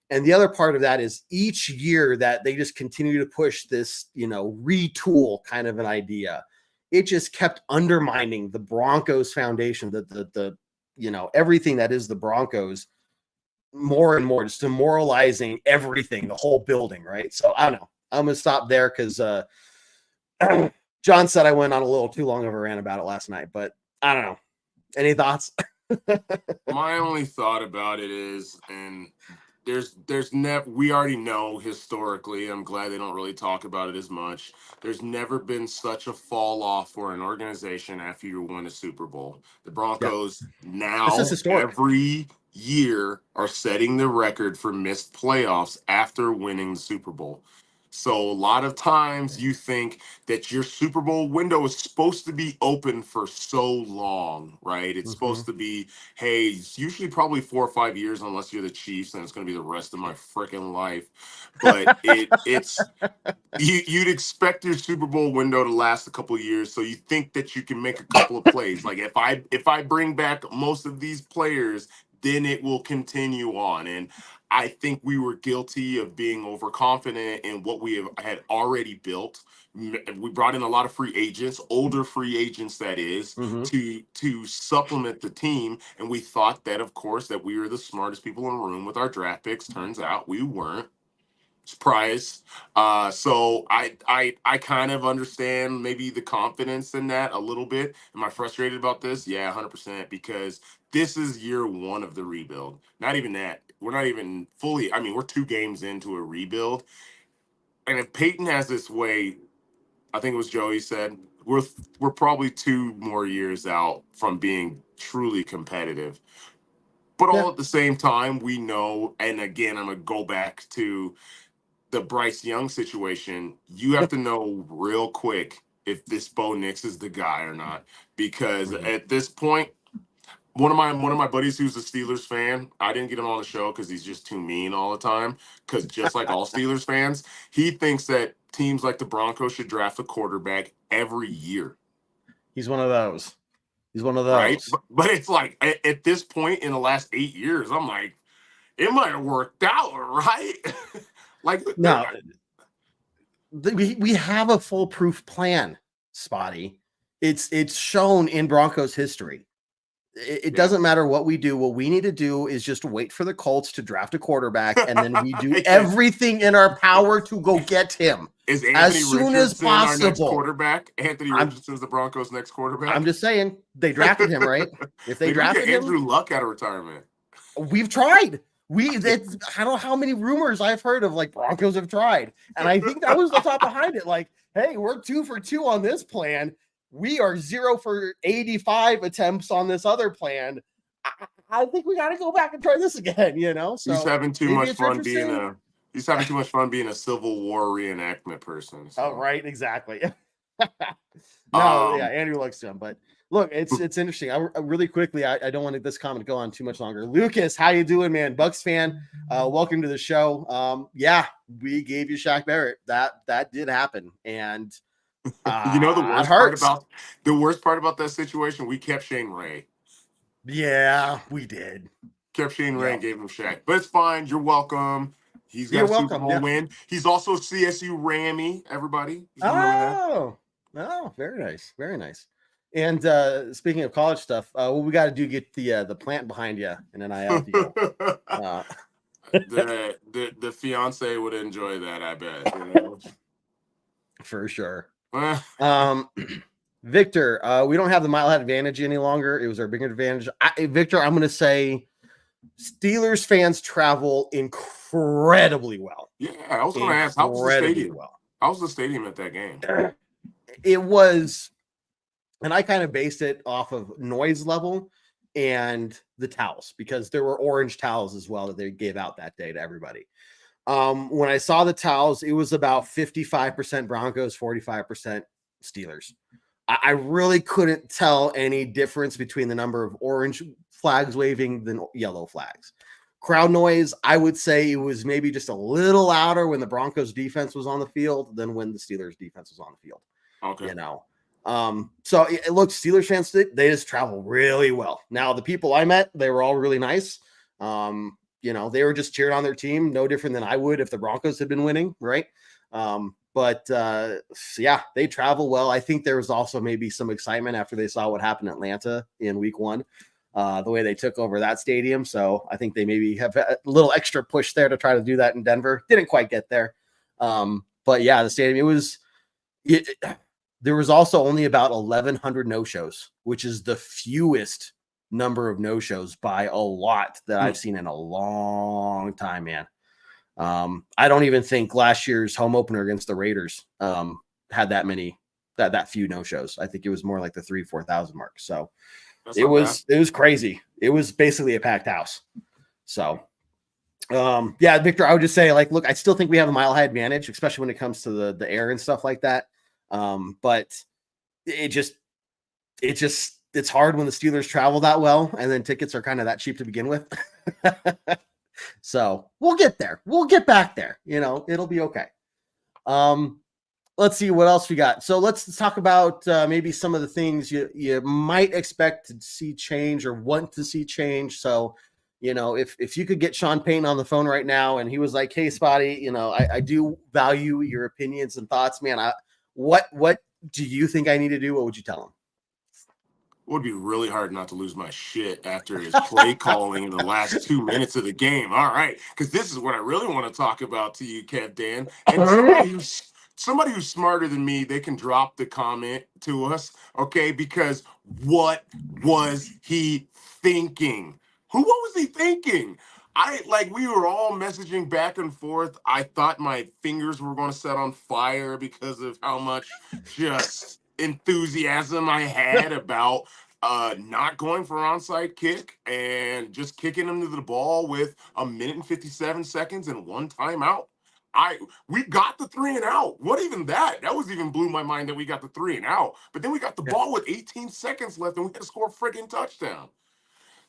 And the other part of that is each year that they just continue to push this, retool kind of an idea. It just kept undermining the Broncos foundation, the everything that is the Broncos more and more, just demoralizing everything, the whole building. Right. So I don't know. I'm going to stop there because, John said I went on a little too long of a rant about it last night, but I don't know. Any thoughts? My only thought about it is, and we already know historically, I'm glad they don't really talk about it as much. There's never been such a fall off for an organization after you win a Super Bowl. The Broncos now every year are setting the record for missed playoffs after winning the Super Bowl. So a lot of times you think that your Super Bowl window is supposed to be open for so long, right? It's supposed to be, hey, it's usually probably 4 or 5 years unless you're the Chiefs, and it's going to be the rest of my freaking life. But you'd expect your Super Bowl window to last a couple of years, so you think that you can make a couple of plays. Like if I bring back most of these players, then it will continue on. And I think we were guilty of being overconfident in what we had already built. We brought in a lot of free agents, older free agents, that is, to supplement the team. And we thought that, of course, that we were the smartest people in the room with our draft picks. Turns out we weren't. Surprise. So I kind of understand maybe the confidence in that a little bit. Am I frustrated about this? Yeah, 100%, because this is year 1 of the rebuild. Not even that. We're not even fully, we're 2 games into a rebuild. And if Peyton has this way, I think it was Joey said, we're probably 2 more years out from being truly competitive. But Yeah. all at the same time, we know, and again, I'm gonna go back to the Bryce Young situation. You have Yep. to know real quick if this Bo Nix is the guy or not, because Mhm. at this point, one of my buddies who's a Steelers fan, I didn't get him on the show because he's just too mean all the time. Because just like all Steelers fans, he thinks that teams like the Broncos should draft a quarterback every year, He's one of those. He's one of right? those. But it's like at this point in the last 8 years, I'm like, it might have worked out, right? Like, No, we have a foolproof plan, Spotty. It's shown in Broncos history. It doesn't matter what we do. What we need to do is just wait for the Colts to draft a quarterback, and then we do everything in our power to go get him Is as Anthony soon as Richardson our next possible. quarterback? Anthony Richardson's the Broncos' next quarterback. I'm just saying they drafted him, right? If they Maybe we drafted get Andrew him, Luck out of retirement. we've tried. I don't know how many rumors I've heard of like Broncos have tried, and I think that was the thought behind it. Like, hey, we're 2 for 2 on this plan. We are 0 for 85 attempts on this other plan. I think we got to go back and try this again. So He's having too maybe much it's fun interesting. he's having too much fun being a Civil War reenactment person. So. Oh, right, exactly. Yeah, Andrew likes him, but look, it's interesting. I really quickly, I don't want this comment to go on too much longer. Lucas, how you doing, man? Bucks fan, welcome to the show. Yeah, we gave you Shaq Barrett. That did happen, and you know the worst part about that situation, we kept Shane Ray. Yeah, we did. Kept Shane Ray and gave him Shaq, but it's fine. You're welcome. He's got You're a Super welcome, Bowl yeah. win. He's also CSU Rammy. Everybody, Oh, very nice, very nice. And speaking of college stuff, what we got to do get the plant behind you in an NIL deal. The fiance would enjoy that, I bet. For sure. Victor, we don't have the mile advantage any longer. It was our bigger advantage. Victor, I'm going to say Steelers fans travel incredibly well. Yeah, I was going to ask, how was the stadium? Well. How was the stadium at that game? It was, and I kind of based it off of noise level and the towels, because there were orange towels as well that they gave out that day to everybody. When I saw the towels, it was about 55% Broncos, 45% Steelers. I really couldn't tell any difference between the number of orange flags waving than yellow flags. Crowd noise, I would say it was maybe just a little louder when the Broncos defense was on the field than when the Steelers defense was on the field. Okay. So it looks, Steelers fans, they just travel really well. Now, the people I met, they were all really nice. They were just cheering on their team, no different than I would if the Broncos had been winning, right? Yeah, they travel well. I think there was also maybe some excitement after they saw what happened in Atlanta in week 1, the way they took over that stadium. So I think they maybe have a little extra push there to try to do that in Denver. Didn't quite get there. But yeah, the stadium, there was also only about 1,100 no-shows, which is the fewest number of no-shows by a lot that I've seen in a long time, man. I don't even think last year's home opener against the Raiders had that few no-shows. I think it was more like the 3,000-4,000 mark. So it was crazy. It was basically a packed house. So yeah, Victor, I would just say, like, look, I still think we have a mile high advantage, especially when it comes to the air and stuff like that. But it's hard when the Steelers travel that well, and then tickets are kind of that cheap to begin with. So we'll get there. We'll get back there. It'll be okay. Let's see what else we got. So let's talk about maybe some of the things you might expect to see change or want to see change. So, if you could get Sean Payton on the phone right now and he was like, "Hey, Spotty, I do value your opinions and thoughts, man. What do you think I need to do? What would you tell him?" It would be really hard not to lose my shit after his play calling in the last 2 minutes of the game. All right, because this is what I really want to talk about to you, Kev Dan. And somebody who's smarter than me, they can drop the comment to us, okay? Because what was he thinking? What was he thinking? We were all messaging back and forth. I thought my fingers were going to set on fire because of how much just enthusiasm I had about not going for an onside kick and just kicking him to the ball with 1 minute and 57 seconds and 1 timeout. We got the 3 and out. What even that? That was even blew my mind that we got the 3 and out. But then we got the ball with 18 seconds left and we had to score a freaking touchdown.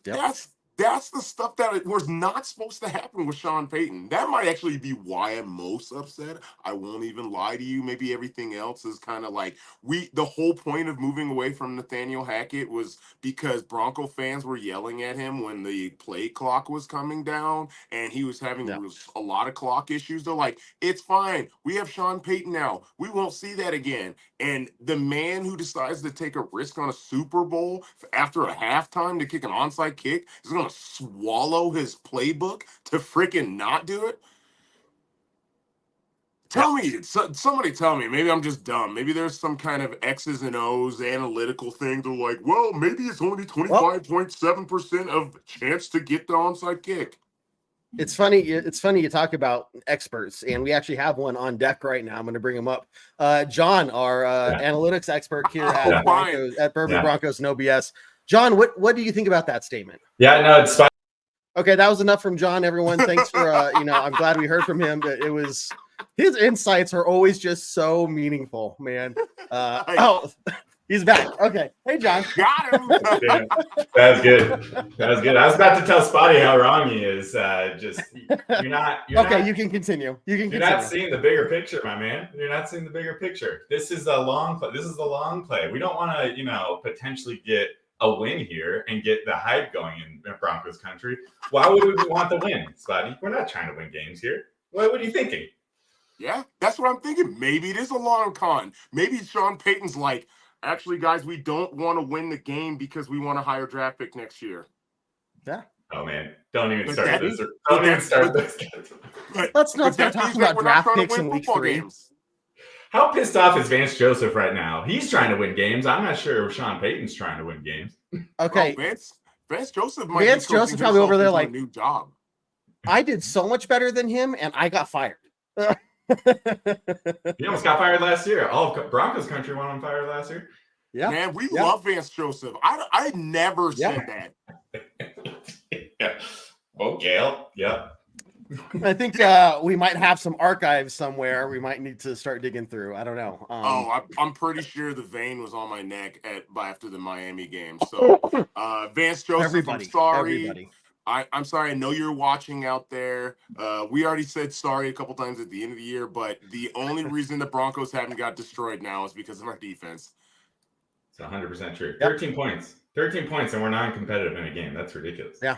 Yep. That's the stuff that was not supposed to happen with Sean Payton. That might actually be why I'm most upset. I won't even lie to you. Maybe everything else is kind of like the whole point of moving away from Nathaniel Hackett was because Bronco fans were yelling at him when the play clock was coming down and he was having a lot of clock issues. They're like, it's fine. We have Sean Payton now. We won't see that again. And the man who decides to take a risk on a Super Bowl after a halftime to kick an onside kick is going to swallow his playbook to freaking not do it. Somebody tell me, maybe I'm just dumb. Maybe there's some kind of X's and O's analytical thing. They're like, well, maybe it's only 25.7% of chance to get the onside kick. It's funny you talk about experts, and we actually have one on deck right now. I'm going to bring him up. John, our analytics expert here at Bourbon Broncos No BS. John, what do you think about that statement? Yeah, no, it's fine. Okay, that was enough from John. Everyone, thanks for I'm glad we heard from him. It was his insights are always just so meaningful, man. He's back. Okay. Hey, John. Got him. Yeah, that was good. That was good. I was about to tell Spotty how wrong he is. You're not. You can continue. You're not seeing the bigger picture, my man. You're not seeing the bigger picture. This is a long play. This is the long play. We don't want to, potentially get a win here and get the hype going in Broncos country. Why would we want the win, Spotty? We're not trying to win games here. What are you thinking? Yeah, that's what I'm thinking. Maybe it is a long con. Maybe Sean Payton's like, actually, guys, we don't want to win the game because we want a higher draft pick next year. Yeah. Oh, man. Don't even start this. Don't even start this. Let's not start talking about draft picks in week 3. Games. How pissed off is Vance Joseph right now? He's trying to win games. I'm not sure if Sean Payton's trying to win games. Okay. Vance Joseph probably over there like, new job. I did so much better than him, and I got fired. He almost got fired last year. All of Broncos country went on fire last year. Yeah, man, we love Vance Joseph. I never said that. Yeah. Oh, Gail. Yeah. I think we might have some archives somewhere. We might need to start digging through. I don't know. I'm pretty sure the vein was on my neck after the Miami game. So, Vance Joseph, I'm sorry. I'm sorry. I know you're watching out there. We already said sorry a couple times at the end of the year, but the only reason the Broncos haven't got destroyed now is because of our defense. It's 100% true. 13 points. 13 points, and we're non-competitive in a game. That's ridiculous. Yeah.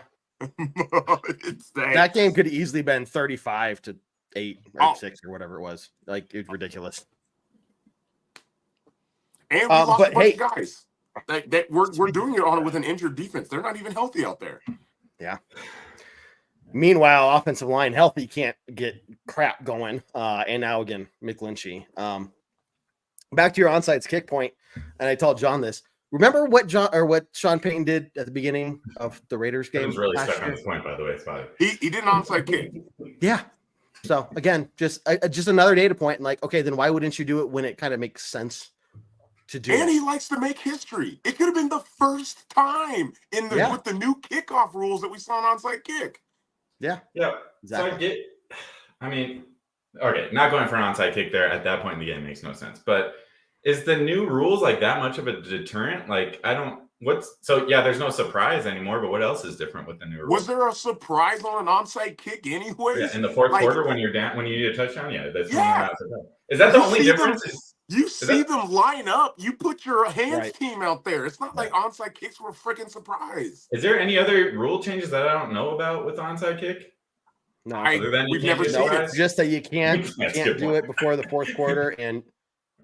That game could have easily been 35-8 or 6 or whatever it was. Like, it's ridiculous. And we lost a bunch of guys. We're doing it with an injured defense. They're not even healthy out there. Yeah. Meanwhile, offensive line healthy can't get crap going. And now again, McGlinchey. Back to your onside kick point, and I told John this. Remember what Sean Payton did at the beginning of the Raiders game? He was really stuck on this point, by the way, Spotty. He did an onside kick. Yeah. So again, just another data point. And like, okay, then why wouldn't you do it when it kind of makes sense to do? And he likes to make history. It could have been the first time with the new kickoff rules that we saw an onside kick. Yeah. Yeah. Exactly. So okay, not going for an onside kick there at that point in the game makes no sense. But is the new rules like that much of a deterrent? Like, there's no surprise anymore, but what else is different with the new rules? Was there a surprise on an onside kick anyway? Yeah, in the fourth quarter when you're down, when you need a touchdown? Yeah, that's not surprise. Is that the only difference? You see them line up. You put your hands team out there. It's not like onside kicks were a freaking surprise. Is there any other rule changes that I don't know about with onside kick? No, we've never seen it. Just that you can't do it before the fourth quarter, and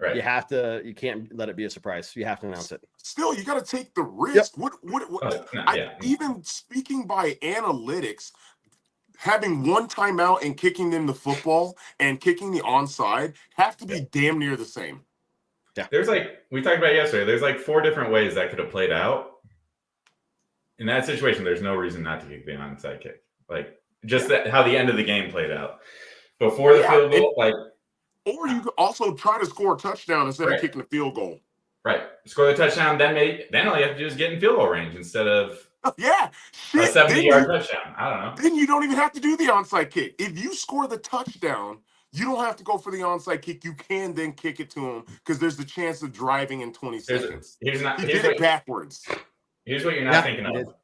you can't let it be a surprise. You have to announce it. Still, you got to take the risk. Yep. Even speaking by analytics, having one timeout and kicking them the football and kicking the onside have to be damn near the same. Yeah. There's we talked about yesterday, there's 4 different ways that could have played out. In that situation, there's no reason not to kick the onside kick. How the end of the game played out. Before the field goal, or you could also try to score a touchdown instead of kicking a field goal. Right. Score the touchdown, then all you have to do is get in field goal range instead of Yeah, a shit. 70-yard touchdown. I don't know. Then you don't even have to do the onside kick. If you score the touchdown, you don't have to go for the onside kick. You can then kick it to him because there's the chance of driving in 20 seconds. He did it backwards. Here's what you're not thinking of.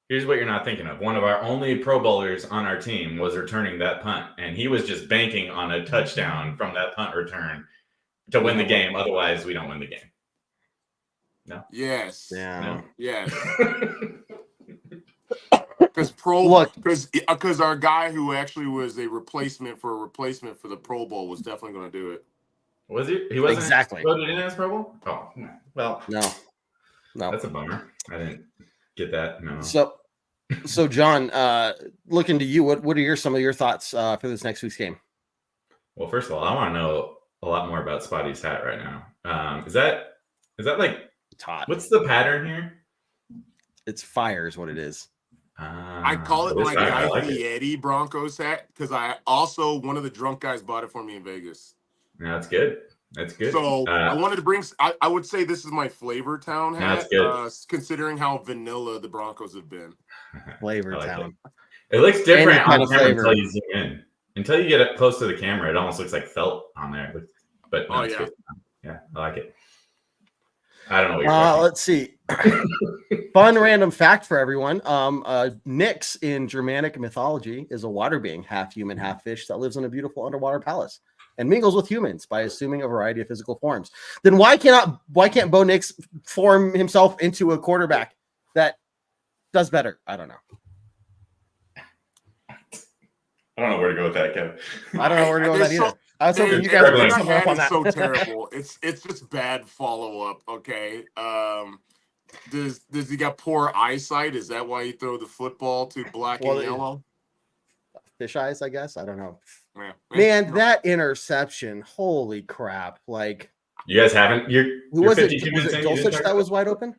Here's what you're not thinking of. One of our only Pro Bowlers on our team was returning that punt, and he was just banking on a touchdown from that punt return to win the game. Otherwise, we don't win the game. No. Yes. Yeah. No. Yes. Because our guy who actually was a replacement for the Pro Bowl was definitely going to do it. Was he? He wasn't exactly voted in as Pro Bowl. Oh well. No. That's a bummer. I didn't get that. No. So John, looking to you, what are some of your thoughts for this next week's game? Well, first of all, I want to know a lot more about Spotty's hat right now. Is that like hot? What's the pattern here? It's fire is what it is. I call it my Guy Fieri Broncos hat because one of the drunk guys bought it for me in Vegas. Yeah, that's good. That's good. So I wanted to bring. I would say this is my Flavor Town hat, considering how vanilla the Broncos have been. Flavor Town. It looks different on camera until you zoom in. Until you get it close to the camera, it almost looks like felt on there. But it's good. Yeah, I like it. I don't know what you're let's see. Fun random fact for everyone. Nyx in Germanic mythology is a water being, half human, half fish, that lives in a beautiful underwater palace and mingles with humans by assuming a variety of physical forms. Then why can't Bo Nix form himself into a quarterback that does better? I don't know. I don't know where to go with that, Kevin. I don't know where to go with that either. I was hoping you guys would pick something up on that. So terrible. It's just bad follow up. Okay. Does he got poor eyesight? Is that why you throw the football to black and yellow? Fish eyes, I guess. I don't know. Yeah. Man, that interception! Holy crap! Like you guys haven't. Who was it? Was it Dulcich that was wide open?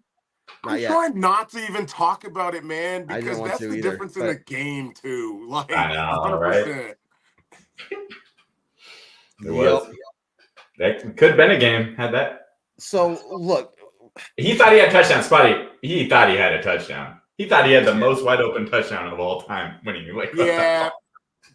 I'm trying not to even talk about it, man, because that's the difference in the game too. Like, I know, 100%. Right? It was. That could have been a game. Had that. So look, he thought he had a touchdown. Spotty. He thought he had a touchdown. He thought he had the most wide open touchdown of all time when he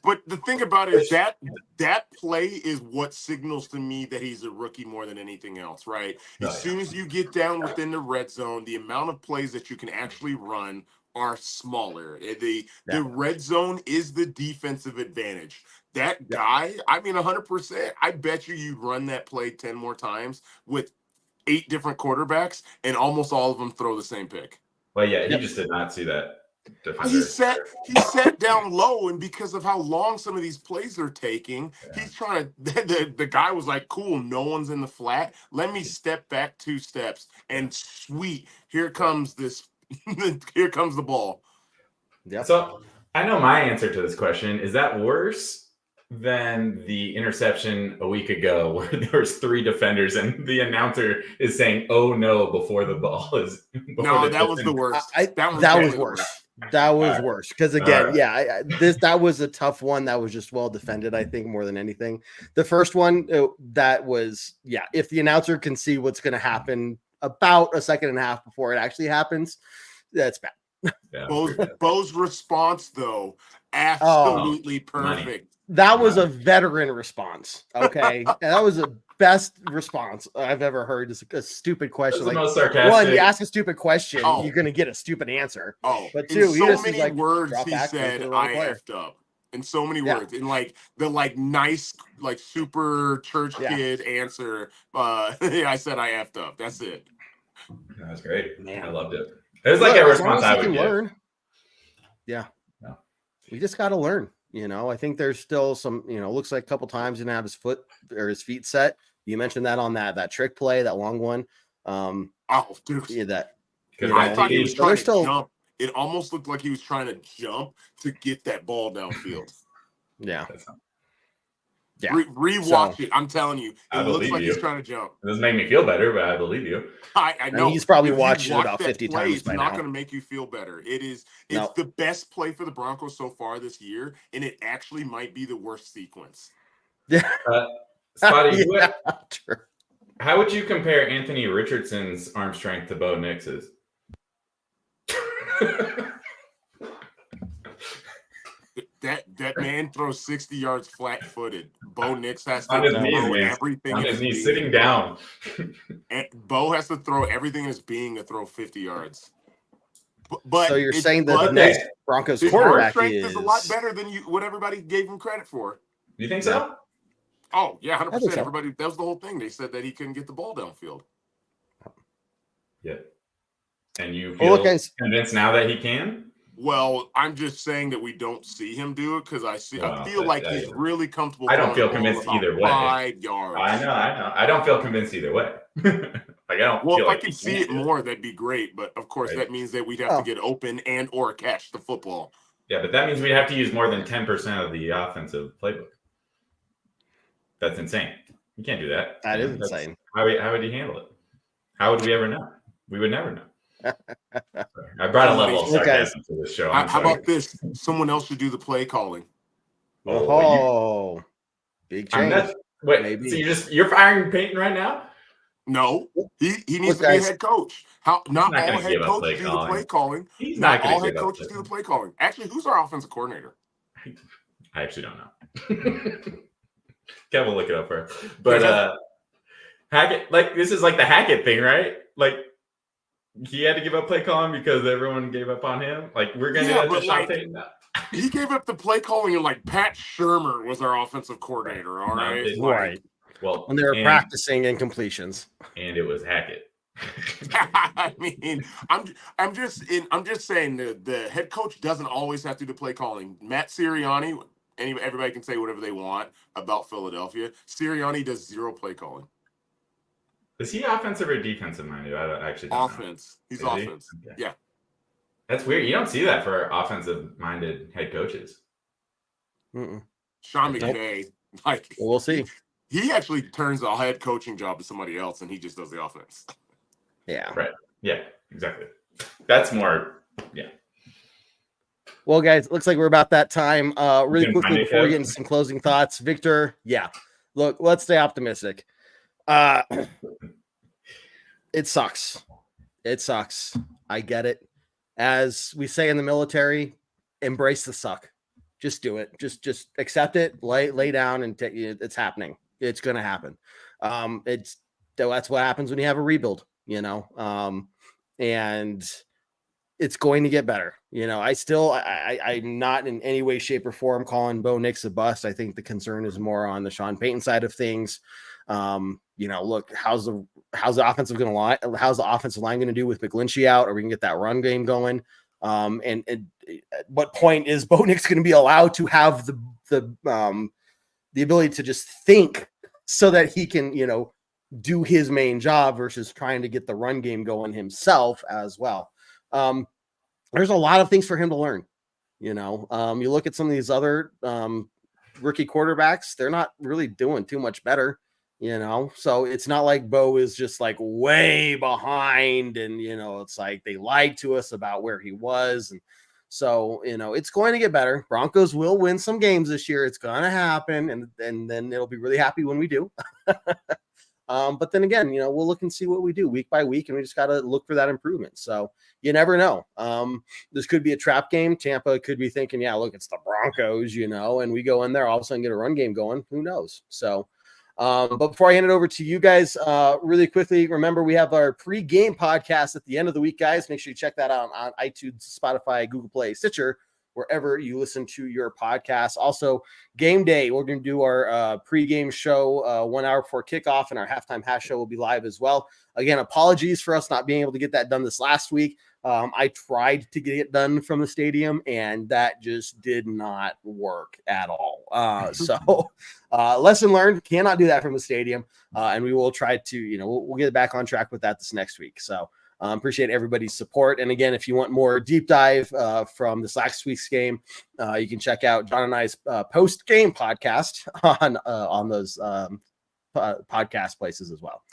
But the thing about it is that play is what signals to me that he's a rookie more than anything else, right? As soon as you get down within the red zone, the amount of plays that you can actually run are smaller. The red zone is the defensive advantage. That guy, I mean, 100%, I bet you'd run that play 10 more times with 8 different quarterbacks, and almost all of them throw the same pick. Well, he just did not see that. He sat down low, and because of how long some of these plays are taking, he's trying to. The guy was like, "Cool, no one's in the flat. Let me step back 2 steps, and sweet, here comes this. Here comes the ball." Yeah. So I know my answer to this question. Is that worse than the interception a week ago where there was 3 defenders and the announcer is saying, "Oh no," before the ball is? No, that was the worst. That was worse. That was worse because again, that was a tough one. That was just well defended, I think, more than anything. The first one, that was if the announcer can see what's going to happen about a second and a half before it actually happens, that's bad. Bo's response though, absolutely perfect. Money. That was a veteran response. Okay, and that was a best response I've ever heard. It's a stupid question. Like, the most sarcastic. One, you ask a stupid question, you're gonna get a stupid answer. But 2, in so many words he said, "I effed up." In so many words, in like the nice, like super church kid answer. I said I effed up. That's it. That's great. Man, I loved it. It was like a response I would learn. Yeah, we just got to learn. I think there's still some, looks like a couple times he didn't have his foot or his feet set. You mentioned that on that trick play, that long one. Dude. Yeah, that. I thought he was trying to jump. It almost looked like he was trying to jump to get that ball downfield. Yeah. Rewatch it. I'm telling you, it looks like he's trying to jump. It doesn't make me feel better, but I believe you. I know. He's probably watched it about 50 times by now. It's not going to make you feel better. It's the best play for the Broncos so far this year, and it actually might be the worst sequence. Yeah. Spotty, How would you compare Anthony Richardson's arm strength to Bo Nix's? That man throws 60 yards flat-footed. Bo Nix has On to his knees, throw man. everything On in his his knees, being. sitting down. And Bo has to throw everything in his being to throw 50 yards. But So you're saying that the but next Broncos his arm quarterback strength is is a lot better than what everybody gave him credit for. You think so? Oh yeah, I 100%. think so. Everybody, that was the whole thing. They said that he couldn't get the ball downfield. Yeah. And you Well, feel look, guys. convinced now that he can? Well, I'm just saying that we don't see him do it because I feel like he's really comfortable. I don't feel throwing the ball convinced about either way. 5 yards. I know. I don't feel convinced either way. Like I don't. Well, feel if like I could he see can't it do more, that'd be great. But of course, Right. that means that we'd have to get open and or catch the football. Yeah, but that means we'd have to use more than 10% of the offensive playbook. That's insane. You can't do that. That is insane. How would you handle it? How would we ever know? We would never know. I brought a level of sarcasm to this show. How about this? Someone else should do the play calling. Oh, big change. Wait, maybe. so you're firing Peyton right now? No, he needs Look, to be a guys. head coach. Not all head coaches do the play calling. He's not not all gonna head coaches do the play calling. Actually, who's our offensive coordinator? I actually don't know. Kevin will look it up first. But Hackett, like this is like the Hackett thing, right? Like he had to give up play calling because everyone gave up on him. Like we're gonna do that to Sean Payton now. He gave up the play calling, and like Pat Shermer was our offensive coordinator. All right, right. Well, when they were practicing incompletions, and it was Hackett. I mean, I'm just saying the head coach doesn't always have to do the play calling. Matt Sirianni, everybody can say whatever they want about Philadelphia. Sirianni does zero play calling. Is he offensive or defensive minded? I don't actually don't offense. Know. He's offense. Okay. Yeah. That's weird. You don't see that for offensive minded head coaches. Mm-mm. Sean McVay, like we'll see. He actually turns the head coaching job to somebody else, and he just does the offense. Yeah. Right. Yeah. Exactly. That's more. Yeah. Well, guys, looks like we're about that time. Really quickly before we get into some closing thoughts, Victor. Yeah. Look, let's stay optimistic. It sucks. It sucks. I get it. As we say in the military, embrace the suck. Just do it. Just accept it. Lay down and it's happening. It's going to happen. That's what happens when you have a rebuild, and it's going to get better. I'm not in any way, shape, or form calling Bo Nix a bust. I think the concern is more on the Sean Payton side of things. Look, how's the offensive going to lie? How's the offensive line going to do with McGlinchey out? Or we can get that run game going. And at what point is Bo Nix going to be allowed to have the ability to just think so that he can, do his main job versus trying to get the run game going himself as well. There's a lot of things for him to learn. You look at some of these other rookie quarterbacks, they're not really doing too much better, so it's not like Bo is just like way behind and, it's like they lied to us about where he was. And so, it's going to get better. Broncos will win some games this year. It's going to happen. And then it'll be really happy when we do. But then again, we'll look and see what we do week by week, and we just got to look for that improvement. So you never know. This could be a trap game. Tampa could be thinking, yeah, look, it's the Broncos, and we go in there, all of a sudden get a run game going. Who knows? So, but before I hand it over to you guys, really quickly, remember we have our pre-game podcast at the end of the week, guys. Make sure you check that out on iTunes, Spotify, Google Play, Stitcher, wherever you listen to your podcast. Also, game day, we're going to do our pregame show 1 hour before kickoff, and our halftime hash show will be live as well. Again, apologies for us not being able to get that done this last week. I tried to get it done from the stadium, and that just did not work at all. So lesson learned, cannot do that from the stadium. And we will try to, we'll get back on track with that this next week. So appreciate everybody's support. And again, if you want more deep dive from this last week's game, you can check out John and I's post-game podcast on those podcast places as well.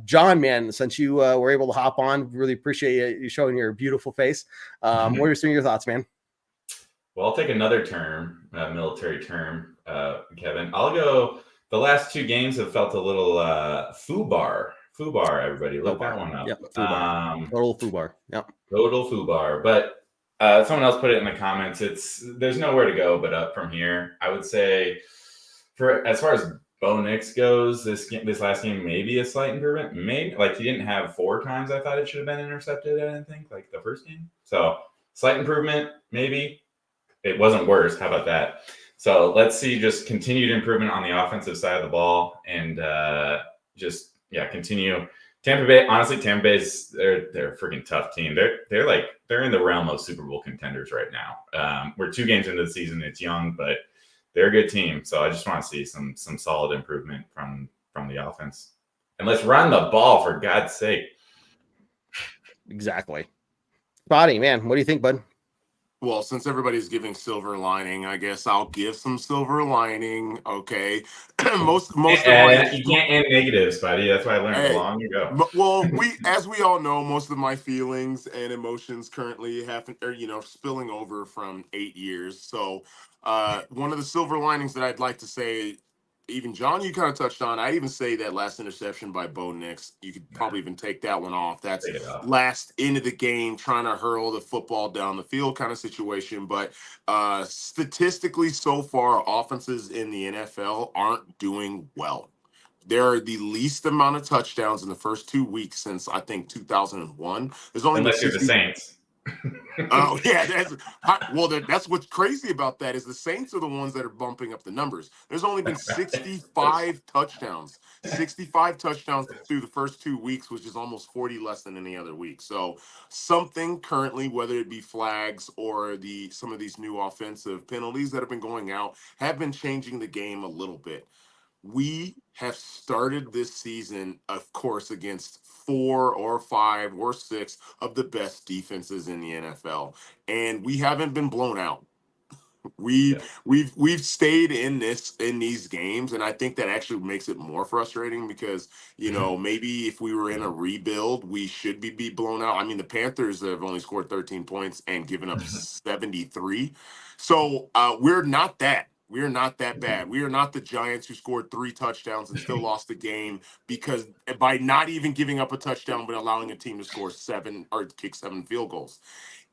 John, man, since you were able to hop on, really appreciate you showing your beautiful face. What are some of your thoughts, man? Well, I'll take another term, military term, Kevin. I'll go the last two games have felt a little foobar. Foobar, everybody, look that one up. Yep, foobar. Total foobar. Yep. Total foobar. But someone else put it in the comments. There's nowhere to go but up from here. I would say, for as far as Bo Nix goes, this last game maybe a slight improvement. Maybe like he didn't have 4 times I thought it should have been intercepted. I didn't think like the first game. So slight improvement, maybe. It wasn't worse. How about that? So let's see just continued improvement on the offensive side of the ball and continue. Tampa Bay, honestly, Tampa Bay's they're a freaking tough team. They're in the realm of Super Bowl contenders right now. We're 2 games into the season. It's young, but they're a good team. So I just want to see some solid improvement from the offense. And let's run the ball for God's sake. Exactly. Spotty, man, what do you think, bud? Well, since everybody's giving silver lining, I guess I'll give some silver lining. Okay, most of my you can't end negatives, buddy. That's why I learned long ago. Well, as we all know, most of my feelings and emotions currently spilling over from 8 years. So, one of the silver linings that I'd like to say, even John, you kind of touched on. I even say that last interception by Bo Nix, you could probably even take that one off. That's last into the game, trying to hurl the football down the field kind of situation. But statistically, so far, offenses in the NFL aren't doing well. There are the least amount of touchdowns in the first 2 weeks since I think 2001. There's only unless you're the Saints. Oh yeah, that's what's crazy about that is the Saints are the ones that are bumping up the numbers. There's only been 65 touchdowns through the first 2 weeks, which is almost 40 less than any other week. So something currently, whether it be flags or some of these new offensive penalties that have been going out, have been changing the game a little bit. We have started this season, of course, against 4 or 5 or 6 of the best defenses in the NFL, and we haven't been blown out. We've stayed in these games, and I think that actually makes it more frustrating because maybe if we were in a rebuild, we should be blown out. I mean, the Panthers have only scored 13 points and given up 73, so we're not that. We are not that bad. We are not the Giants who scored 3 touchdowns and still lost the game because by not even giving up a touchdown but allowing a team to score 7 or kick 7 field goals.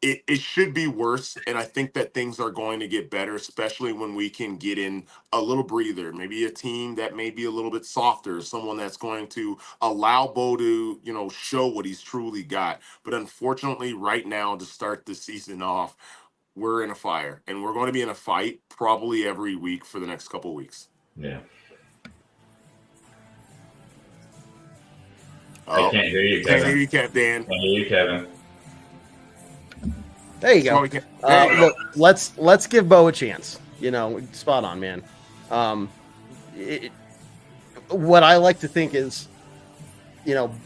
It should be worse, and I think that things are going to get better, especially when we can get in a little breather, maybe a team that may be a little bit softer, someone that's going to allow Bo to, show what he's truly got. But unfortunately, right now, to start the season off, we're in a fire, and we're going to be in a fight probably every week for the next couple of weeks. Yeah. I can't hear you, Kevin. Can't hear you, Dan. Can't hear you, Kevin. There you go. Look, let's give Bo a chance. Spot on, man. What I like to think is,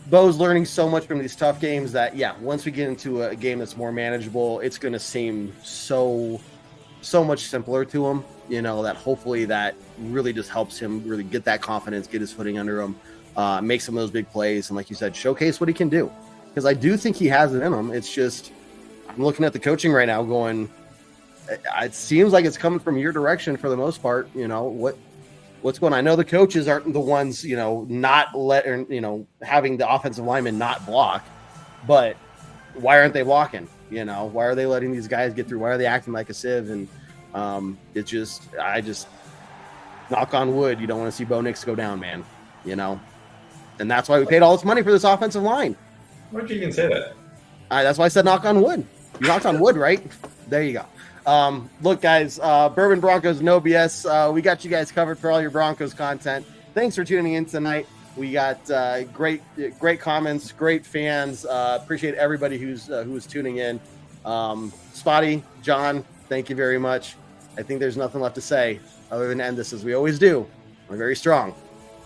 Bo's learning so much from these tough games that, once we get into a game that's more manageable, it's going to seem so much simpler to him, that hopefully that really just helps him really get that confidence, get his footing under him, make some of those big plays, and like you said, showcase what he can do. Because I do think he has it in him. It's just, I'm looking at the coaching right now going, it seems like it's coming from your direction for the most part. What's going on? I know the coaches aren't the ones, having the offensive linemen not block, but why aren't they blocking? Why are they letting these guys get through? Why are they acting like a sieve? And I just knock on wood, you don't want to see Bo Nix go down, man, and that's why we paid all this money for this offensive line. Why did you even say that? That's why I said knock on wood. You knocked on wood, right? There you go. Look, guys, Bourbon Broncos, no BS. We got you guys covered for all your Broncos content. Thanks for tuning in tonight. We got great comments, great fans. Appreciate everybody who's tuning in. Spotty, John, thank you very much. I think there's nothing left to say other than end this as we always do. We're very strong.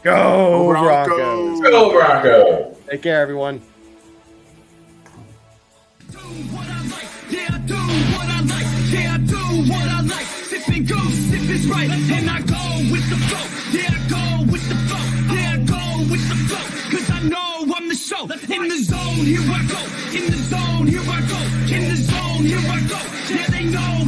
Go Broncos! Go Broncos! Take care, everyone. Sipping goose, sip is right, and I go with the flow. Yeah, I go with the flow. Yeah, I go with the flow. Cause I know I'm the show. In the zone, here I go. In the zone, here I go. In the zone, here I go. Yeah, they know